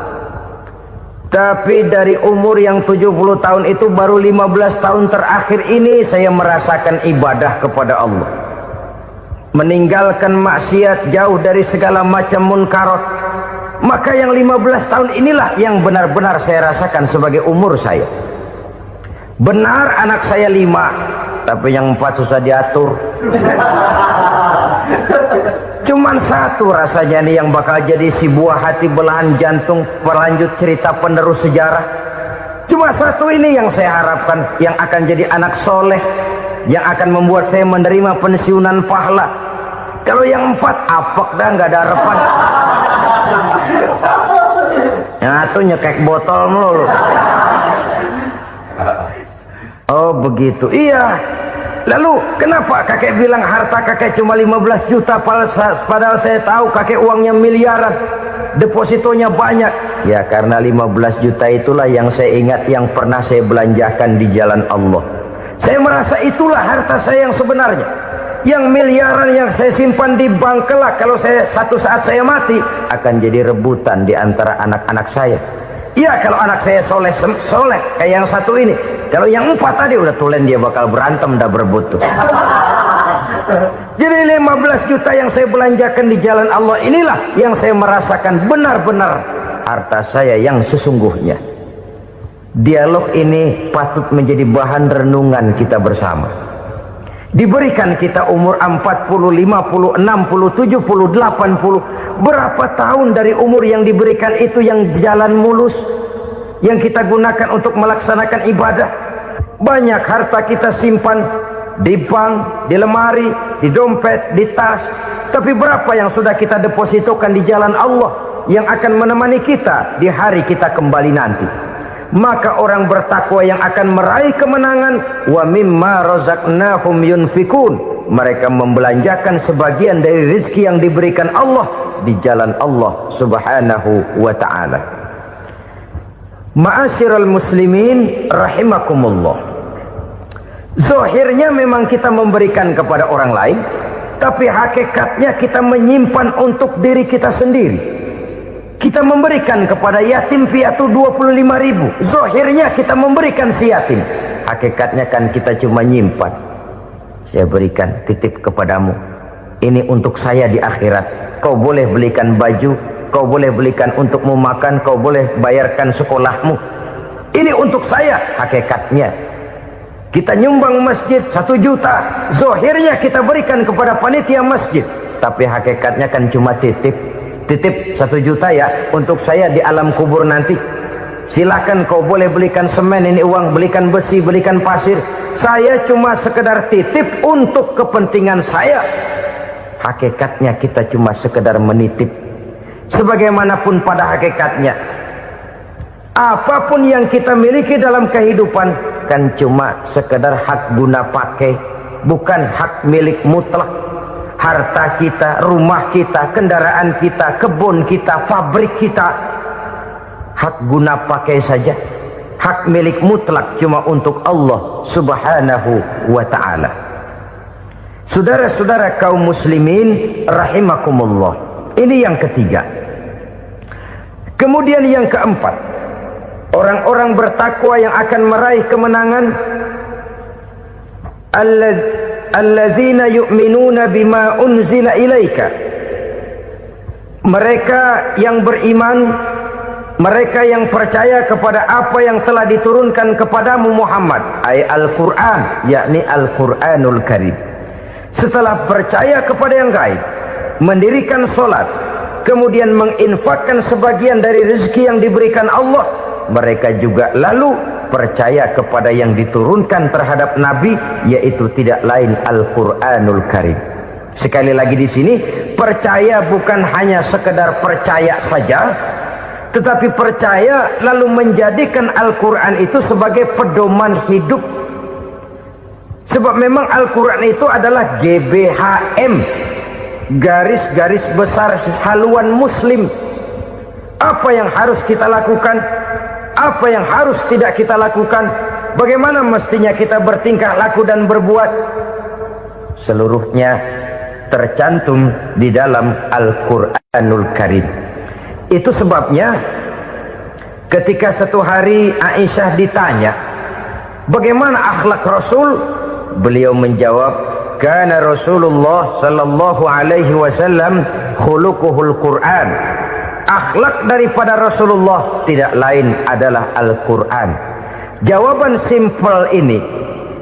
Tapi dari umur yang 70 tahun itu baru 15 tahun terakhir ini saya merasakan ibadah kepada Allah. Meninggalkan maksiat, jauh dari segala macam munkarat. Maka yang 15 tahun inilah yang benar-benar saya rasakan sebagai umur saya. Benar anak saya 5, tapi yang 4 susah diatur. Cuman 1 rasanya nih yang bakal jadi si buah hati belahan jantung berlanjut cerita penerus sejarah. Cuma 1 ini yang saya harapkan, yang akan jadi anak soleh, yang akan membuat saya menerima pensiunan pahala. Kalau yang 4 apek dah, nggak ada harapan. Yang 1 nyekek botol melulu. Oh begitu, iya. Lalu kenapa kakek bilang harta kakek cuma 15 juta padahal saya tahu kakek uangnya miliaran, depositonya banyak? Ya karena 15 juta itulah yang saya ingat yang pernah saya belanjakan di jalan Allah. Saya merasa itulah harta saya yang sebenarnya. Yang miliaran yang saya simpan di bank kelak kalau satu saat saya mati akan jadi rebutan di antara anak-anak saya. Iya kalau anak saya soleh kayak yang 1 ini. Kalau yang 4 tadi udah tulen dia bakal berantem dah berebut tuh. Jadi 15 juta yang saya belanjakan di jalan Allah inilah yang saya merasakan benar-benar harta saya yang sesungguhnya. Dialog ini patut menjadi bahan renungan kita bersama. Diberikan kita umur 40, 50, 60, 70, 80. Berapa tahun dari umur yang diberikan itu yang jalan mulus, yang kita gunakan untuk melaksanakan ibadah? Banyak harta kita simpan di bank, di lemari, di dompet, di tas. Tapi berapa yang sudah kita depositokan di jalan Allah yang akan menemani kita di hari kita kembali nanti? Maka orang bertakwa yang akan meraih kemenangan, wa mimma razaqnahum yunfikun, mereka membelanjakan sebagian dari rezeki yang diberikan Allah di jalan Allah Subhanahu wa ta'ala. Ma'asyiral muslimin rahimakumullah, zahirnya memang kita memberikan kepada orang lain, tapi hakikatnya kita menyimpan untuk diri kita sendiri. Kita memberikan kepada yatim piatu 25.000. Zahirnya kita memberikan si yatim, hakikatnya kan kita cuma nyimpan. Saya berikan, titip kepadamu, ini untuk saya di akhirat. Kau boleh belikan baju, kau boleh belikan untukmu makan, kau boleh bayarkan sekolahmu. Ini untuk saya. Hakikatnya kita nyumbang masjid 1 juta, zahirnya kita berikan kepada panitia masjid, tapi hakikatnya kan cuma titip. Titip 1 juta ya, untuk saya di alam kubur nanti. Silahkan kau boleh belikan semen, ini uang, belikan besi, belikan pasir. Saya cuma sekedar titip untuk kepentingan saya. Hakikatnya kita cuma sekedar menitip. Sebagaimanapun pada hakikatnya, apapun yang kita miliki dalam kehidupan kan cuma sekedar hak guna pakai, bukan hak milik mutlak. Harta kita, rumah kita, kendaraan kita, kebun kita, pabrik kita, hak guna pakai saja. Hak milik mutlak cuma untuk Allah Subhanahu wa ta'ala. Saudara-saudara kaum muslimin rahimakumullah, ini yang ketiga. Kemudian yang keempat, orang-orang bertakwa yang akan meraih kemenangan, allazina yu'minuna bima unzila ilaika, mereka yang beriman, mereka yang percaya kepada apa yang telah diturunkan kepadamu Muhammad, ay Al-Quran, yakni Al-Quranul Karim. Setelah percaya kepada yang gaib, mendirikan solat, kemudian menginfakkan sebagian dari rezeki yang diberikan Allah, mereka juga lalu percaya kepada yang diturunkan terhadap Nabi, yaitu tidak lain Al-Quranul Karim. Sekali lagi di sini, percaya bukan hanya sekedar percaya saja, tetapi percaya lalu menjadikan Al-Quran itu sebagai pedoman hidup. Sebab memang Al-Quran itu adalah GBHM, garis-garis besar haluan muslim. Apa yang harus kita lakukan, apa yang harus tidak kita lakukan, bagaimana mestinya kita bertingkah laku dan berbuat, seluruhnya tercantum di dalam Al-Quranul Karim. Itu sebabnya ketika satu hari Aisyah ditanya bagaimana akhlak Rasul, beliau menjawab, kana Rasulullah sallallahu alaihi wasallam khuluquhul Quran. Akhlak daripada Rasulullah tidak lain adalah Al-Quran. Jawaban simpel ini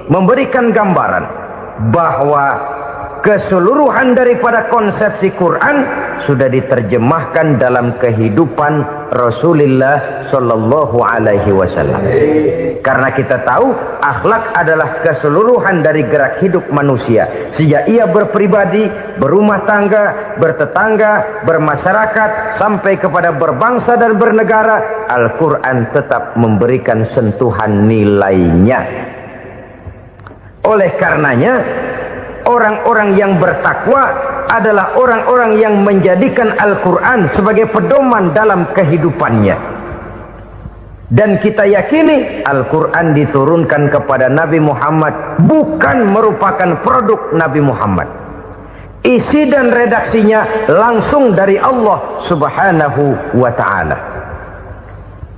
memberikan gambaran bahwa keseluruhan daripada konsepsi Quran sudah diterjemahkan dalam kehidupan Rasulullah sallallahu alaihi wasallam. Karena kita tahu akhlak adalah keseluruhan dari gerak hidup manusia. Sejak ia berpribadi, berumah tangga, bertetangga, bermasyarakat, sampai kepada berbangsa dan bernegara, Al-Quran tetap memberikan sentuhan nilainya. Oleh karenanya, orang-orang yang bertakwa adalah orang-orang yang menjadikan Al-Quran sebagai pedoman dalam kehidupannya. Dan kita yakini Al-Quran diturunkan kepada Nabi Muhammad bukan merupakan produk Nabi Muhammad. Isi dan redaksinya langsung dari Allah Subhanahu wa ta'ala.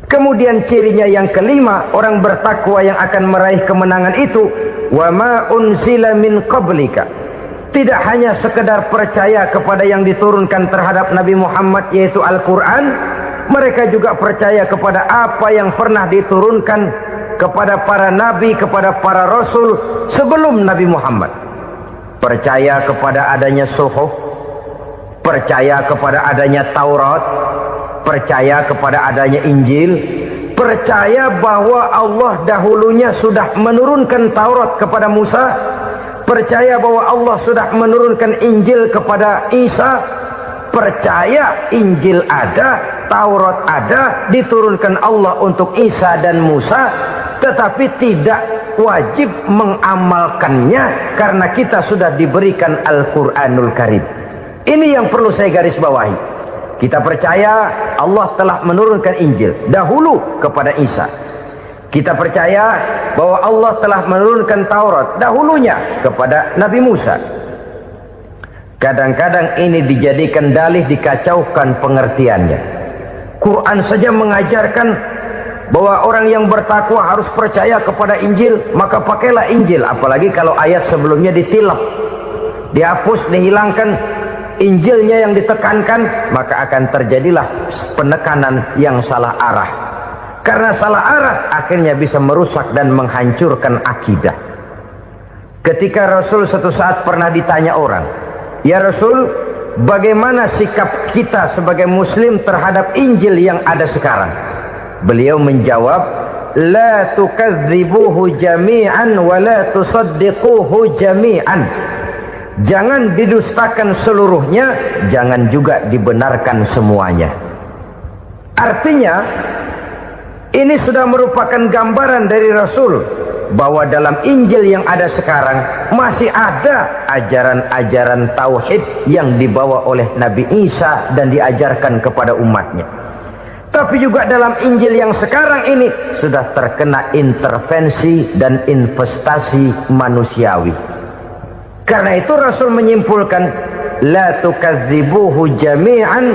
Kemudian cirinya yang kelima, orang bertakwa yang akan meraih kemenangan itu, wa ma unzila min qablika. Tidak hanya sekedar percaya kepada yang diturunkan terhadap Nabi Muhammad, yaitu Al-Quran, mereka juga percaya kepada apa yang pernah diturunkan kepada para nabi, kepada para rasul sebelum Nabi Muhammad. percaya kepada adanya suhuf, percaya kepada adanya Taurat, percaya kepada adanya Injil, percaya bahwa Allah dahulunya sudah menurunkan Taurat kepada Musa, percaya bahwa Allah sudah menurunkan Injil kepada Isa, percaya Injil ada, Taurat ada, diturunkan Allah untuk Isa dan Musa, tetapi tidak wajib mengamalkannya karena kita sudah diberikan Al-Quranul Karim. Ini yang perlu saya garis bawahi. Kita percaya Allah telah menurunkan Injil dahulu kepada Isa. Kita percaya bahwa Allah telah menurunkan Taurat dahulunya kepada Nabi Musa. Kadang-kadang ini dijadikan dalih, dikacaukan pengertiannya. Quran saja mengajarkan bahwa orang yang bertakwa harus percaya kepada Injil, maka pakailah Injil. Apalagi kalau ayat sebelumnya ditilap, dihapus, dihilangkan, Injilnya yang ditekankan, maka akan terjadilah penekanan yang salah arah. Karena salah arah akhirnya bisa merusak dan menghancurkan akidah. Ketika Rasul suatu saat pernah ditanya orang, "Ya Rasul, bagaimana sikap kita sebagai muslim terhadap Injil yang ada sekarang?" Beliau menjawab, "La tukadzibuhu jami'an wa la tusaddiquhu jami'an." Jangan didustakan seluruhnya, jangan juga dibenarkan semuanya. Artinya, ini sudah merupakan gambaran dari Rasul bahwa dalam Injil yang ada sekarang masih ada ajaran-ajaran tauhid yang dibawa oleh Nabi Isa dan diajarkan kepada umatnya. Tapi juga dalam Injil yang sekarang ini sudah terkena intervensi dan investasi manusiawi. Karena itu Rasul menyimpulkan, la tukadzibuhu jami'an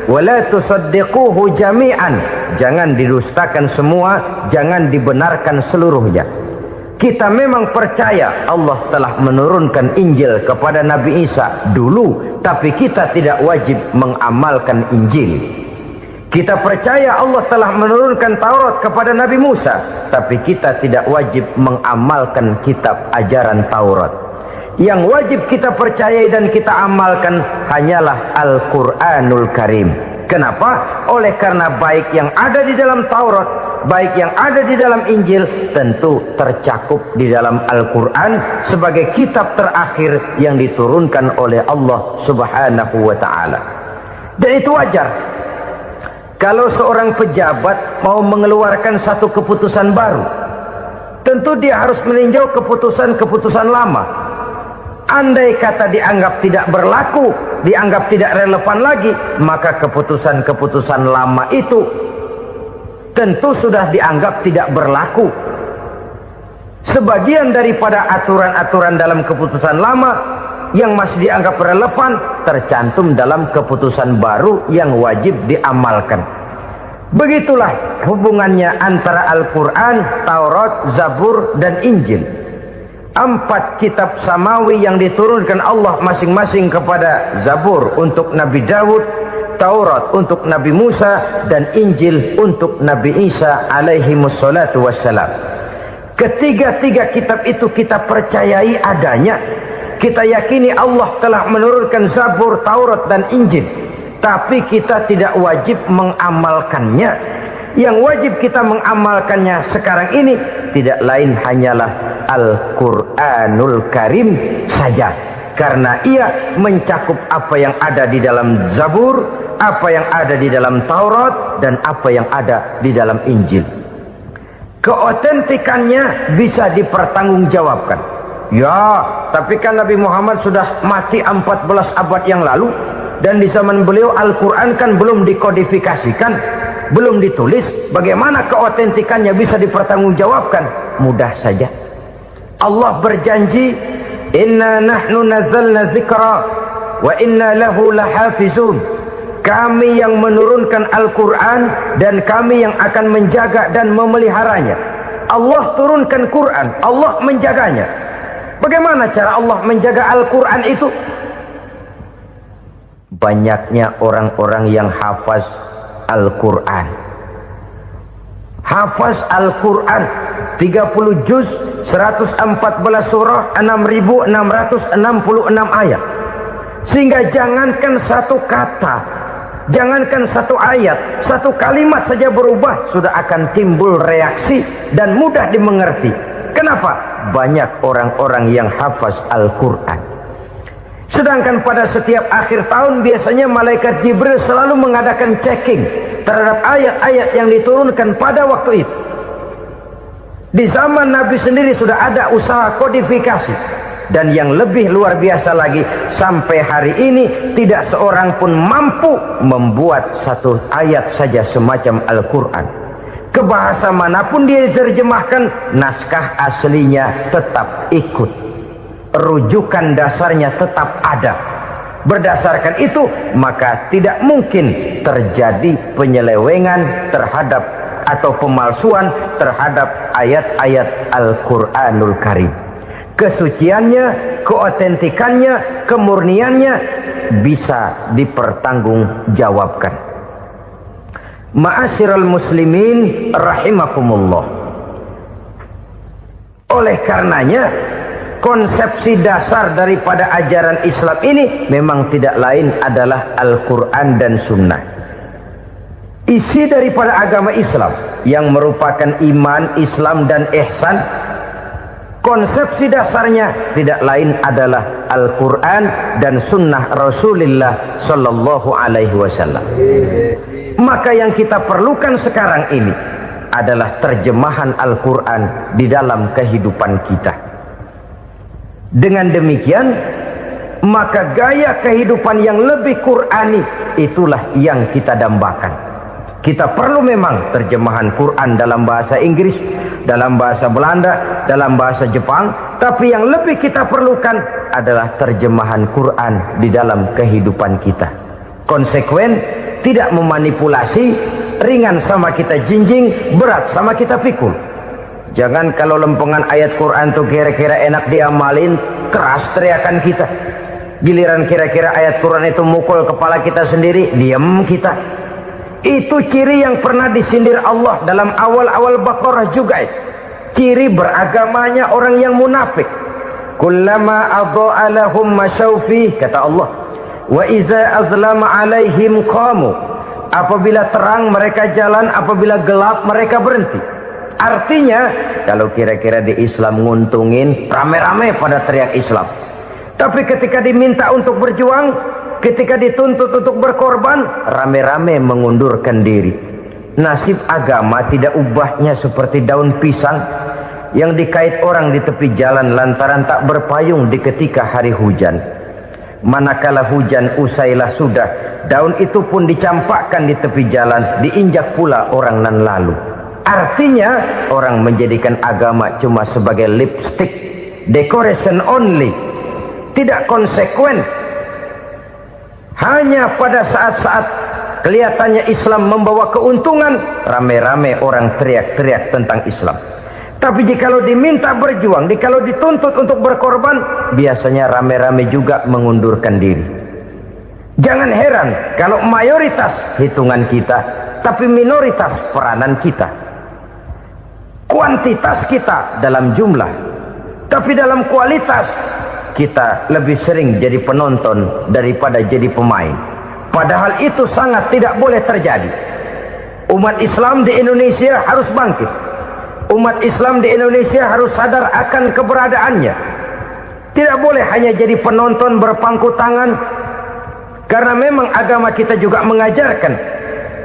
wa la tusaddiquhu jami'an. Jangan didustakan semua, jangan dibenarkan seluruhnya. Kita memang percaya Allah telah menurunkan Injil kepada Nabi Isa dulu, tapi kita tidak wajib mengamalkan Injil. Kita percaya Allah telah menurunkan Taurat kepada Nabi Musa, tapi kita tidak wajib mengamalkan kitab ajaran Taurat. Yang wajib kita percayai dan kita amalkan hanyalah Al-Quranul Karim. Kenapa? Oleh karena baik yang ada di dalam Taurat, baik yang ada di dalam Injil, tentu tercakup di dalam Al-Quran sebagai kitab terakhir yang diturunkan oleh Allah Subhanahu wa Ta'ala. Dan itu wajar. Kalau seorang pejabat mau mengeluarkan satu keputusan baru, tentu dia harus meninjau keputusan-keputusan lama. Andai kata dianggap tidak berlaku, dianggap tidak relevan lagi, maka keputusan-keputusan lama itu tentu sudah dianggap tidak berlaku. Sebagian daripada aturan-aturan dalam keputusan lama yang masih dianggap relevan tercantum dalam keputusan baru yang wajib diamalkan. Begitulah hubungannya antara Al-Quran, Taurat, Zabur, dan Injil. 4 kitab samawi yang diturunkan Allah masing-masing kepada Zabur untuk Nabi Daud, Taurat untuk Nabi Musa, dan Injil untuk Nabi Isa alaihi wassalatu wassalam. Ketiga-tiga kitab itu kita percayai adanya. Kita yakini Allah telah menurunkan Zabur, Taurat, dan Injil. Tapi kita tidak wajib mengamalkannya. Yang wajib kita mengamalkannya sekarang ini tidak lain hanyalah Al-Quranul Karim saja. Karena ia mencakup apa yang ada di dalam Zabur, apa yang ada di dalam Taurat, dan apa yang ada di dalam Injil. Keotentikannya bisa dipertanggungjawabkan. Ya, tapi kan Nabi Muhammad sudah mati 14 abad yang lalu, dan di zaman beliau Al-Quran kan belum dikodifikasikan, belum ditulis. Bagaimana keotentikannya bisa dipertanggungjawabkan? Mudah saja. Allah berjanji, "Inna nahnu nazzalna dzikra wa inna lahu lahafizun." Kami yang menurunkan Al-Quran dan kami yang akan menjaga dan memeliharanya. Allah turunkan Quran, Allah menjaganya. Bagaimana cara Allah menjaga Al-Quran itu? Banyaknya orang-orang yang hafaz Al-Quran. Hafaz Al-Quran. 30 juz, 114 surah, 6.666 ayat. Sehingga jangankan satu kata, jangankan satu ayat, satu kalimat saja berubah sudah akan timbul reaksi dan mudah dimengerti. Kenapa? Banyak orang-orang yang hafaz Al-Quran. Sedangkan pada setiap akhir tahun biasanya malaikat Jibril selalu mengadakan checking terhadap ayat-ayat yang diturunkan pada waktu itu. Di zaman Nabi sendiri sudah ada usaha kodifikasi. Dan yang lebih luar biasa lagi, sampai hari ini tidak seorang pun mampu membuat satu ayat saja semacam Al-Quran. Ke bahasa manapun dia diterjemahkan, naskah aslinya tetap ikut. Rujukan dasarnya tetap ada. Berdasarkan itu, maka tidak mungkin terjadi penyelewengan terhadap atau pemalsuan terhadap ayat-ayat Al-Quranul Karim. Kesuciannya, keotentikannya, kemurniannya bisa dipertanggungjawabkan. Ma'asyiral muslimin rahimakumullah. Oleh karenanya, konsepsi dasar daripada ajaran Islam ini memang tidak lain adalah Al-Quran dan Sunnah. Isi daripada agama Islam yang merupakan iman, Islam dan ihsan, konsepsi dasarnya tidak lain adalah Al-Quran dan Sunnah Rasulullah Sallallahu Alaihi Wasallam. Maka yang kita perlukan sekarang ini adalah terjemahan Al-Quran di dalam kehidupan kita. Dengan demikian, maka gaya kehidupan yang lebih Qurani itulah yang kita dambakan. Kita perlu memang terjemahan Quran dalam bahasa Inggris, dalam bahasa Belanda, dalam bahasa Jepang, tapi yang lebih kita perlukan adalah terjemahan Quran di dalam kehidupan kita. Konsekuen, tidak memanipulasi, ringan sama kita jinjing, berat sama kita pikul. Jangan kalau lempengan ayat Quran tuh kira-kira enak diamalin, keras teriakan kita. Giliran kira-kira ayat Quran itu mukul kepala kita sendiri, diam kita. Itu ciri yang pernah disindir Allah dalam awal-awal Baqarah juga. Ciri beragamanya orang yang munafik. Kullama adha'a lahum masyawfi, kata Allah. Wa iza azlama alaihim qamu. Apabila terang mereka jalan, apabila gelap mereka berhenti. Artinya, kalau kira-kira di Islam nguntungin, rame-rame pada teriak Islam. Tapi ketika diminta untuk berjuang, ketika dituntut untuk berkorban, rame-rame mengundurkan diri. Nasib agama tidak ubahnya seperti daun pisang yang dikait orang di tepi jalan lantaran tak berpayung di ketika hari hujan. Manakala hujan usailah sudah, daun itu pun dicampakkan di tepi jalan, diinjak pula orang nan lalu. Artinya, orang menjadikan agama cuma sebagai lipstick, decoration only, tidak konsekuen. Hanya pada saat-saat kelihatannya Islam membawa keuntungan, rame-rame orang teriak-teriak tentang Islam. Tapi jikalau diminta berjuang, jikalau dituntut untuk berkorban, biasanya rame-rame juga mengundurkan diri. Jangan heran kalau mayoritas hitungan kita, tapi minoritas peranan kita. Kuantitas kita dalam jumlah, tapi dalam kualitas kita lebih sering jadi penonton daripada jadi pemain. Padahal itu sangat tidak boleh terjadi. Umat Islam di Indonesia harus bangkit. Umat Islam di Indonesia harus sadar akan keberadaannya. Tidak boleh hanya jadi penonton berpangku tangan. Karena memang agama kita juga mengajarkan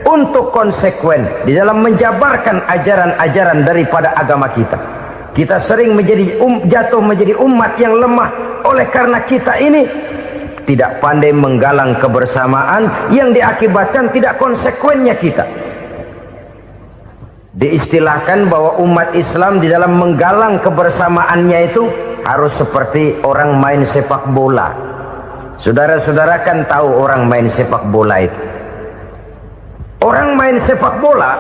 untuk konsekuen di dalam menjabarkan ajaran-ajaran daripada agama kita. Kita sering jatuh menjadi umat yang lemah oleh karena kita ini tidak pandai menggalang kebersamaan yang diakibatkan tidak konsekuennya kita. Diistilahkan bahwa umat Islam di dalam menggalang kebersamaannya itu harus seperti orang main sepak bola. Saudara-saudara kan tahu orang main sepak bola itu. Orang main sepak bola,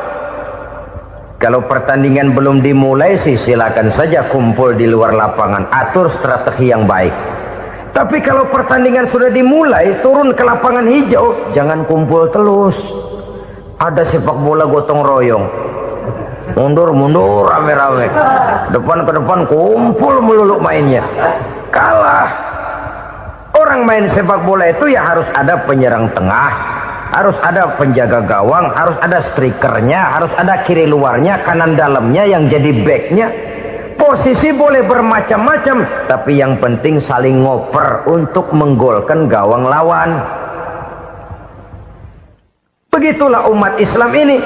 kalau pertandingan belum dimulai sih silakan saja kumpul di luar lapangan, atur strategi yang baik. Tapi kalau pertandingan sudah dimulai, turun ke lapangan hijau, jangan kumpul terus. Ada sepak bola gotong royong. mundur rame-rame, depan ke depan kumpul melulu mainnya. Kalah. Orang main sepak bola itu ya harus ada penyerang tengah, harus ada penjaga gawang, harus ada strikernya, harus ada kiri luarnya, kanan dalamnya yang jadi backnya. Posisi boleh bermacam-macam, tapi yang penting saling ngoper untuk menggolkan gawang lawan. Begitulah umat Islam ini.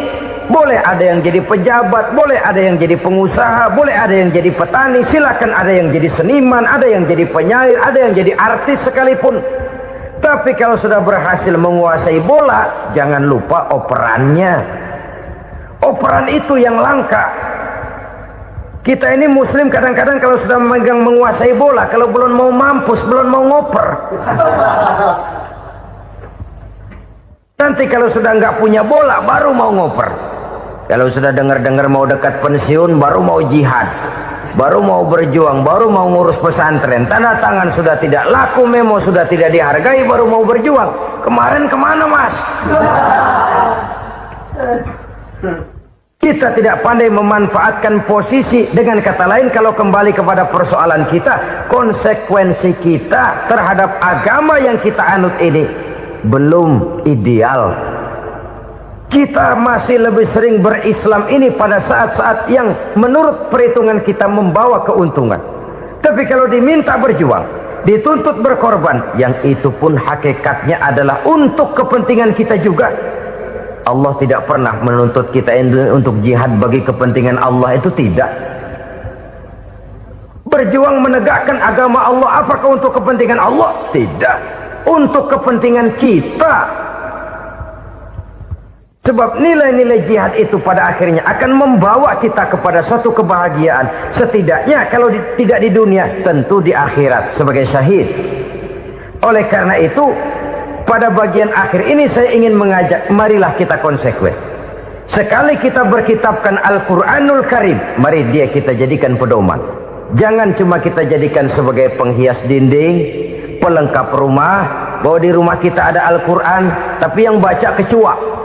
Boleh ada yang jadi pejabat, boleh ada yang jadi pengusaha, boleh ada yang jadi petani, silakan ada yang jadi seniman, ada yang jadi penyair, ada yang jadi artis sekalipun. Tapi kalau sudah berhasil menguasai bola, jangan lupa operannya. Operan itu yang langka. Kita ini muslim kadang-kadang kalau sudah memegang menguasai bola, kalau belum mau mampus, belum mau ngoper. Nanti kalau sudah nggak punya bola, baru mau ngoper. Kalau sudah dengar-dengar mau dekat pensiun, baru mau jihad, baru mau berjuang, baru mau ngurus pesantren. Tanda tangan sudah tidak laku, memo sudah tidak dihargai, baru mau berjuang. Kemarin kemana mas? Kita tidak pandai memanfaatkan posisi. Dengan kata lain, kalau kembali kepada persoalan kita, konsekuensi kita terhadap agama yang kita anut ini belum ideal. Kita masih lebih sering berislam ini pada saat-saat yang menurut perhitungan kita membawa keuntungan. Tapi kalau diminta berjuang, dituntut berkorban, yang itu pun hakikatnya adalah untuk kepentingan kita juga. Allah tidak pernah menuntut kita untuk jihad bagi kepentingan Allah, itu tidak. Berjuang menegakkan agama Allah, apakah untuk kepentingan Allah? Tidak. Untuk kepentingan kita. Sebab nilai-nilai jihad itu pada akhirnya akan membawa kita kepada suatu kebahagiaan. Setidaknya kalau tidak di dunia, tentu di akhirat sebagai syahid. Oleh karena itu, pada bagian akhir ini saya ingin mengajak, marilah kita konsekuen. Sekali kita berkitabkan Al-Quranul Karim, mari dia kita jadikan pedoman. Jangan cuma kita jadikan sebagai penghias dinding, pelengkap rumah, bahwa di rumah kita ada Al-Quran, tapi yang baca kecoa.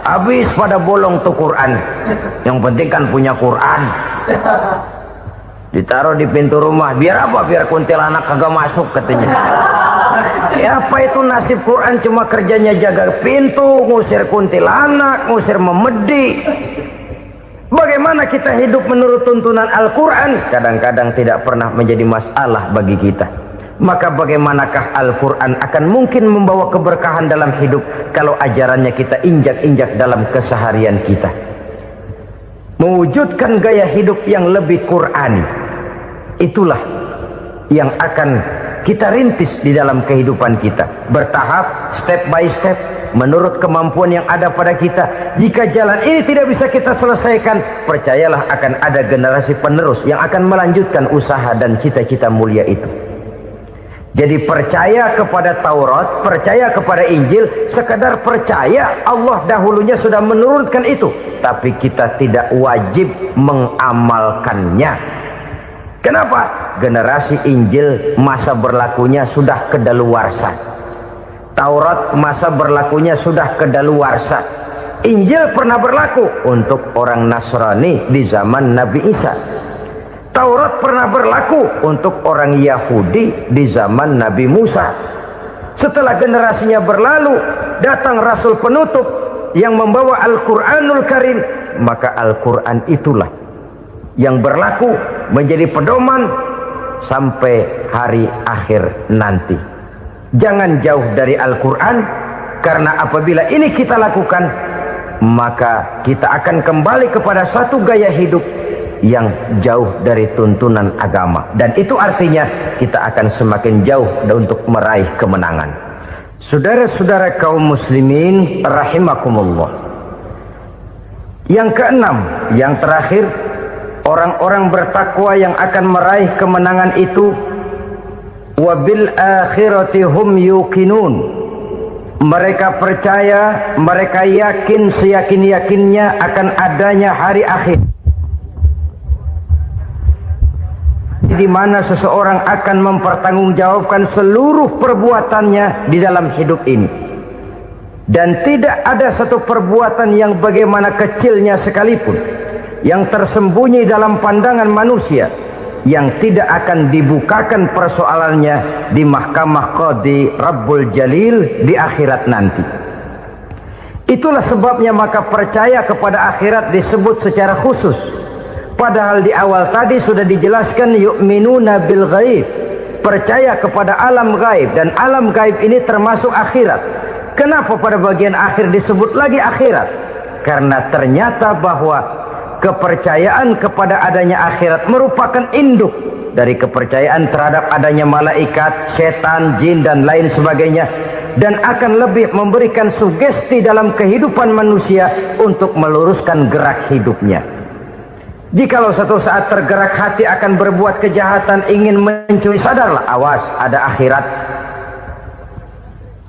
Habis pada bolong tuh Quran. Yang penting kan punya Quran. Ditaruh di pintu rumah. Biar apa? Biar kuntilanak kagak masuk katanya. Ya apa itu nasib Quran, cuma kerjanya jaga pintu, ngusir kuntilanak, ngusir memedi. Bagaimana kita hidup menurut tuntunan Al-Quran? Kadang-kadang tidak pernah menjadi masalah bagi kita. Maka bagaimanakah Al-Quran akan mungkin membawa keberkahan dalam hidup kalau ajarannya kita injak-injak dalam keseharian kita? Mewujudkan gaya hidup yang lebih Qurani, itulah yang akan kita rintis di dalam kehidupan kita. Bertahap, step by step, menurut kemampuan yang ada pada kita. Jika jalan ini tidak bisa kita selesaikan, percayalah akan ada generasi penerus yang akan melanjutkan usaha dan cita-cita mulia itu. Jadi percaya kepada Taurat, percaya kepada Injil, sekadar percaya Allah dahulunya sudah menurunkan itu, tapi kita tidak wajib mengamalkannya. Kenapa? Generasi Injil masa berlakunya sudah kedaluarsa. Taurat masa berlakunya sudah kedaluarsa. Injil pernah berlaku untuk orang Nasrani di zaman Nabi Isa. Taurat pernah berlaku untuk orang Yahudi di zaman Nabi Musa. Setelah generasinya berlalu, datang Rasul penutup yang membawa Al-Quranul Karim. Maka Al-Quran itulah yang berlaku menjadi pedoman sampai hari akhir nanti. Jangan jauh dari Al-Quran, karena apabila ini kita lakukan, maka kita akan kembali kepada satu gaya hidup yang jauh dari tuntunan agama, dan itu artinya kita akan semakin jauh untuk meraih kemenangan. Saudara-saudara kaum muslimin rahimakumullah. Yang keenam, yang terakhir, orang-orang bertakwa yang akan meraih kemenangan itu wabil akhirati hum yuqinun. Mereka percaya, mereka yakin seyakin-yakinnya akan adanya hari akhir, di mana seseorang akan mempertanggungjawabkan seluruh perbuatannya di dalam hidup ini. Dan tidak ada satu perbuatan yang bagaimana kecilnya sekalipun yang tersembunyi dalam pandangan manusia yang tidak akan dibukakan persoalannya di mahkamah Qadi Rabbul Jalil di akhirat nanti. Itulah sebabnya maka percaya kepada akhirat disebut secara khusus. Padahal di awal tadi sudah dijelaskan yu'minuna bil ghaib, percaya kepada alam gaib, dan alam gaib ini termasuk akhirat. Kenapa pada bagian akhir disebut lagi akhirat? Karena ternyata bahwa kepercayaan kepada adanya akhirat merupakan induk dari kepercayaan terhadap adanya malaikat, setan, jin dan lain sebagainya, dan akan lebih memberikan sugesti dalam kehidupan manusia untuk meluruskan gerak hidupnya. Jikalau satu saat tergerak hati akan berbuat kejahatan, ingin mencuri, sadarlah, awas ada akhirat.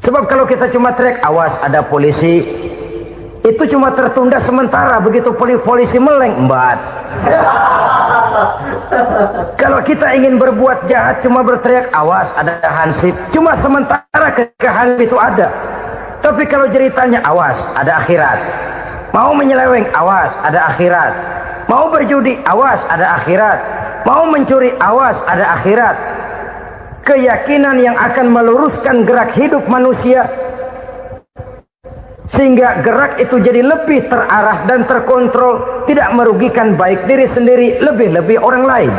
Sebab kalau kita cuma teriak awas ada polisi, itu cuma tertunda sementara. Begitu polisi meleng, embat. Kalau kita ingin berbuat jahat cuma berteriak awas ada hansip, cuma sementara ketika hansip itu ada. Tapi kalau ceritanya awas ada akhirat, mau menyeleweng awas ada akhirat, mau berjudi awas ada akhirat, mau mencuri awas ada akhirat. Keyakinan yang akan meluruskan gerak hidup manusia sehingga gerak itu jadi lebih terarah dan terkontrol, tidak merugikan baik diri sendiri, lebih-lebih orang lain.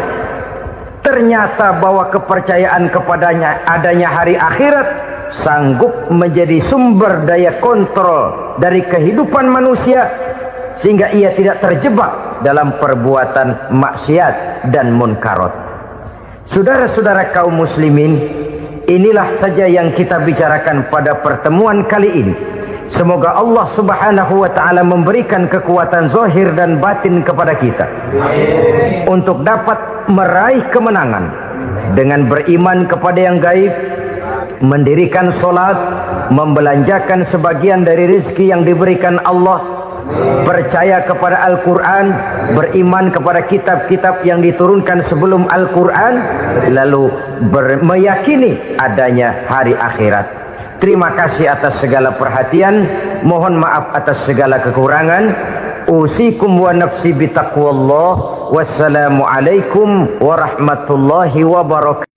Ternyata bahwa kepercayaan kepadanya adanya hari akhirat sanggup menjadi sumber daya kontrol dari kehidupan manusia sehingga ia tidak terjebak dalam perbuatan maksiat dan munkarat. Saudara-saudara kaum muslimin, inilah saja yang kita bicarakan pada pertemuan kali ini. Semoga Allah Subhanahu wa taala memberikan kekuatan zahir dan batin kepada kita untuk dapat meraih kemenangan dengan beriman kepada yang gaib, mendirikan solat, membelanjakan sebagian dari rezeki yang diberikan Allah, percaya kepada Al-Quran, beriman kepada kitab-kitab yang diturunkan sebelum Al-Quran, lalu meyakini adanya hari akhirat. Terima kasih atas segala perhatian, mohon maaf atas segala kekurangan. Usikum wa nafsi bitaqwallah. Wassalamu alaikum warahmatullahi wabarakatuh.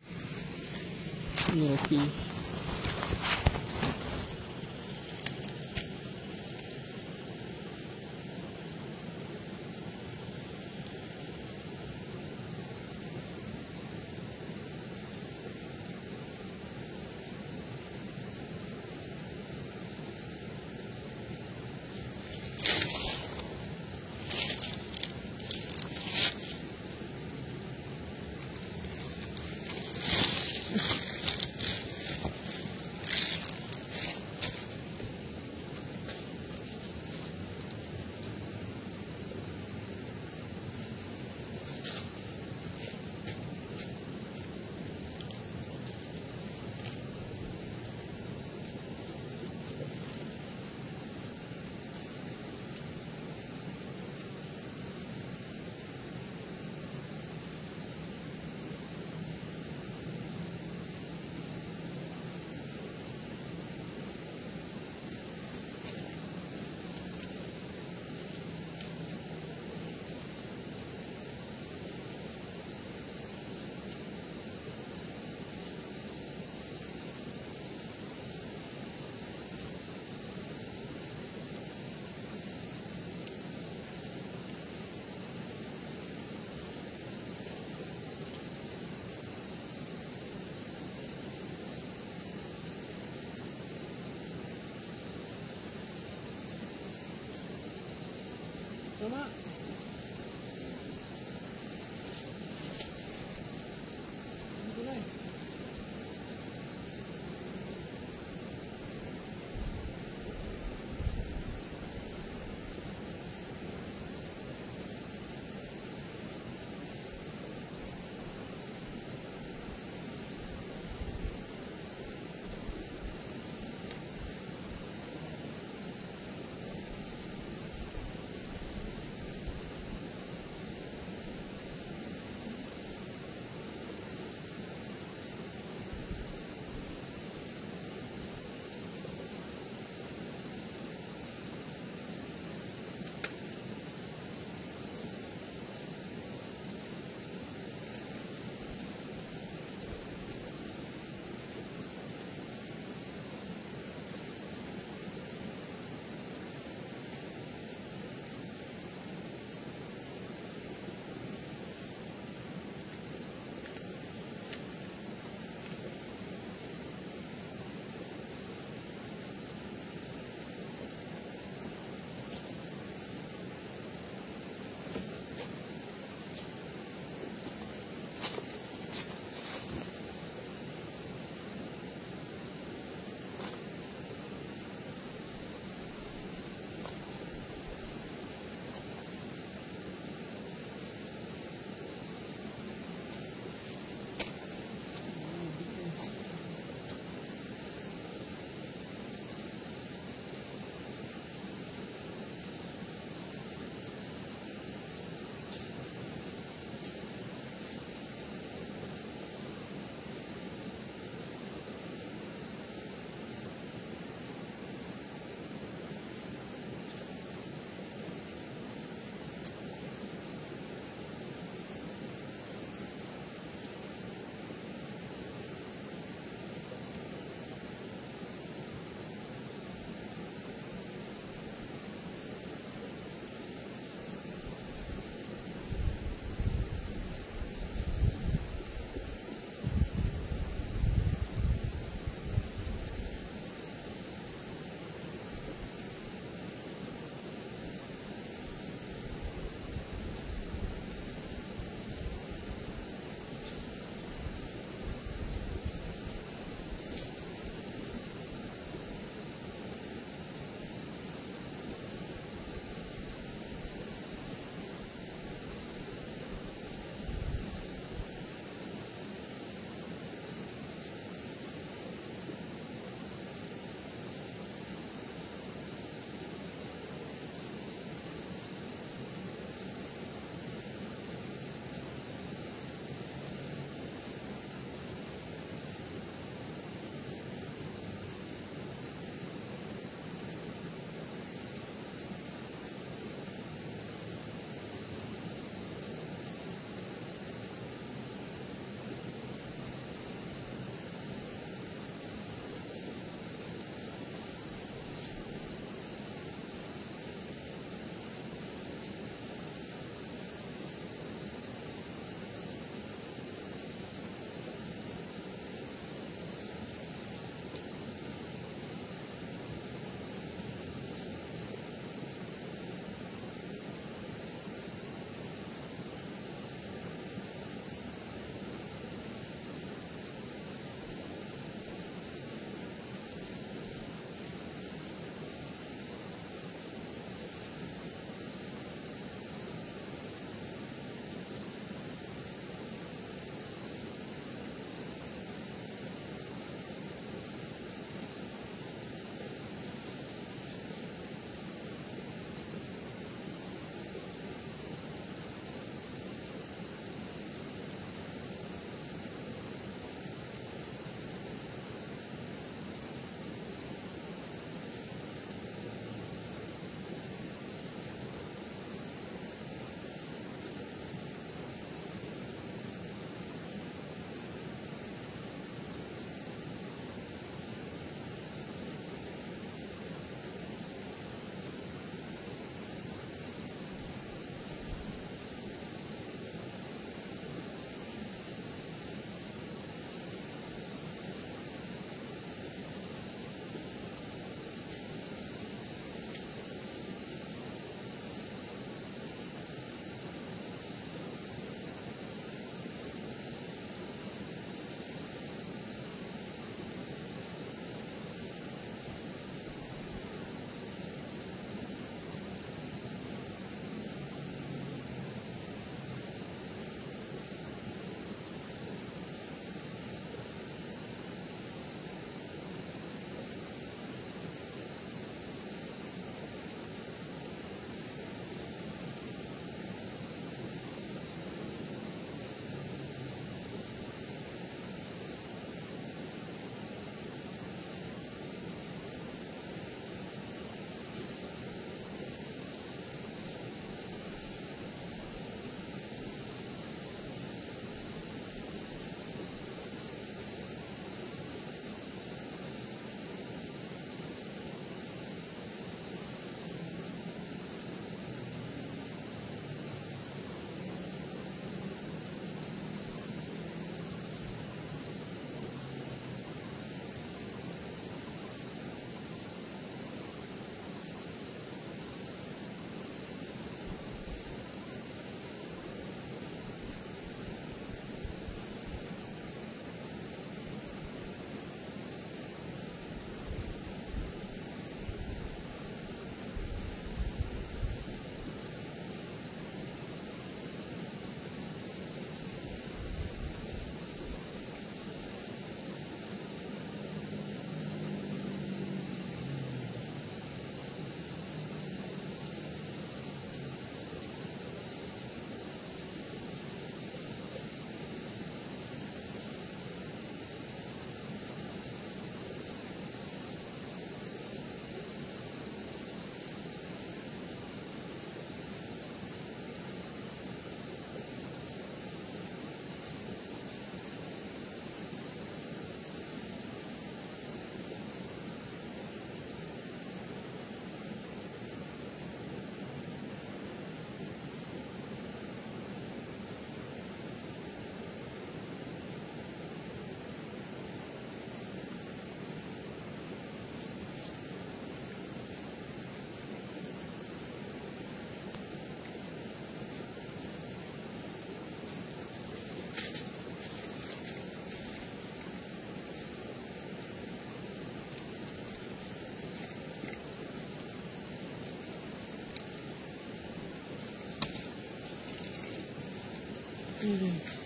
Iya.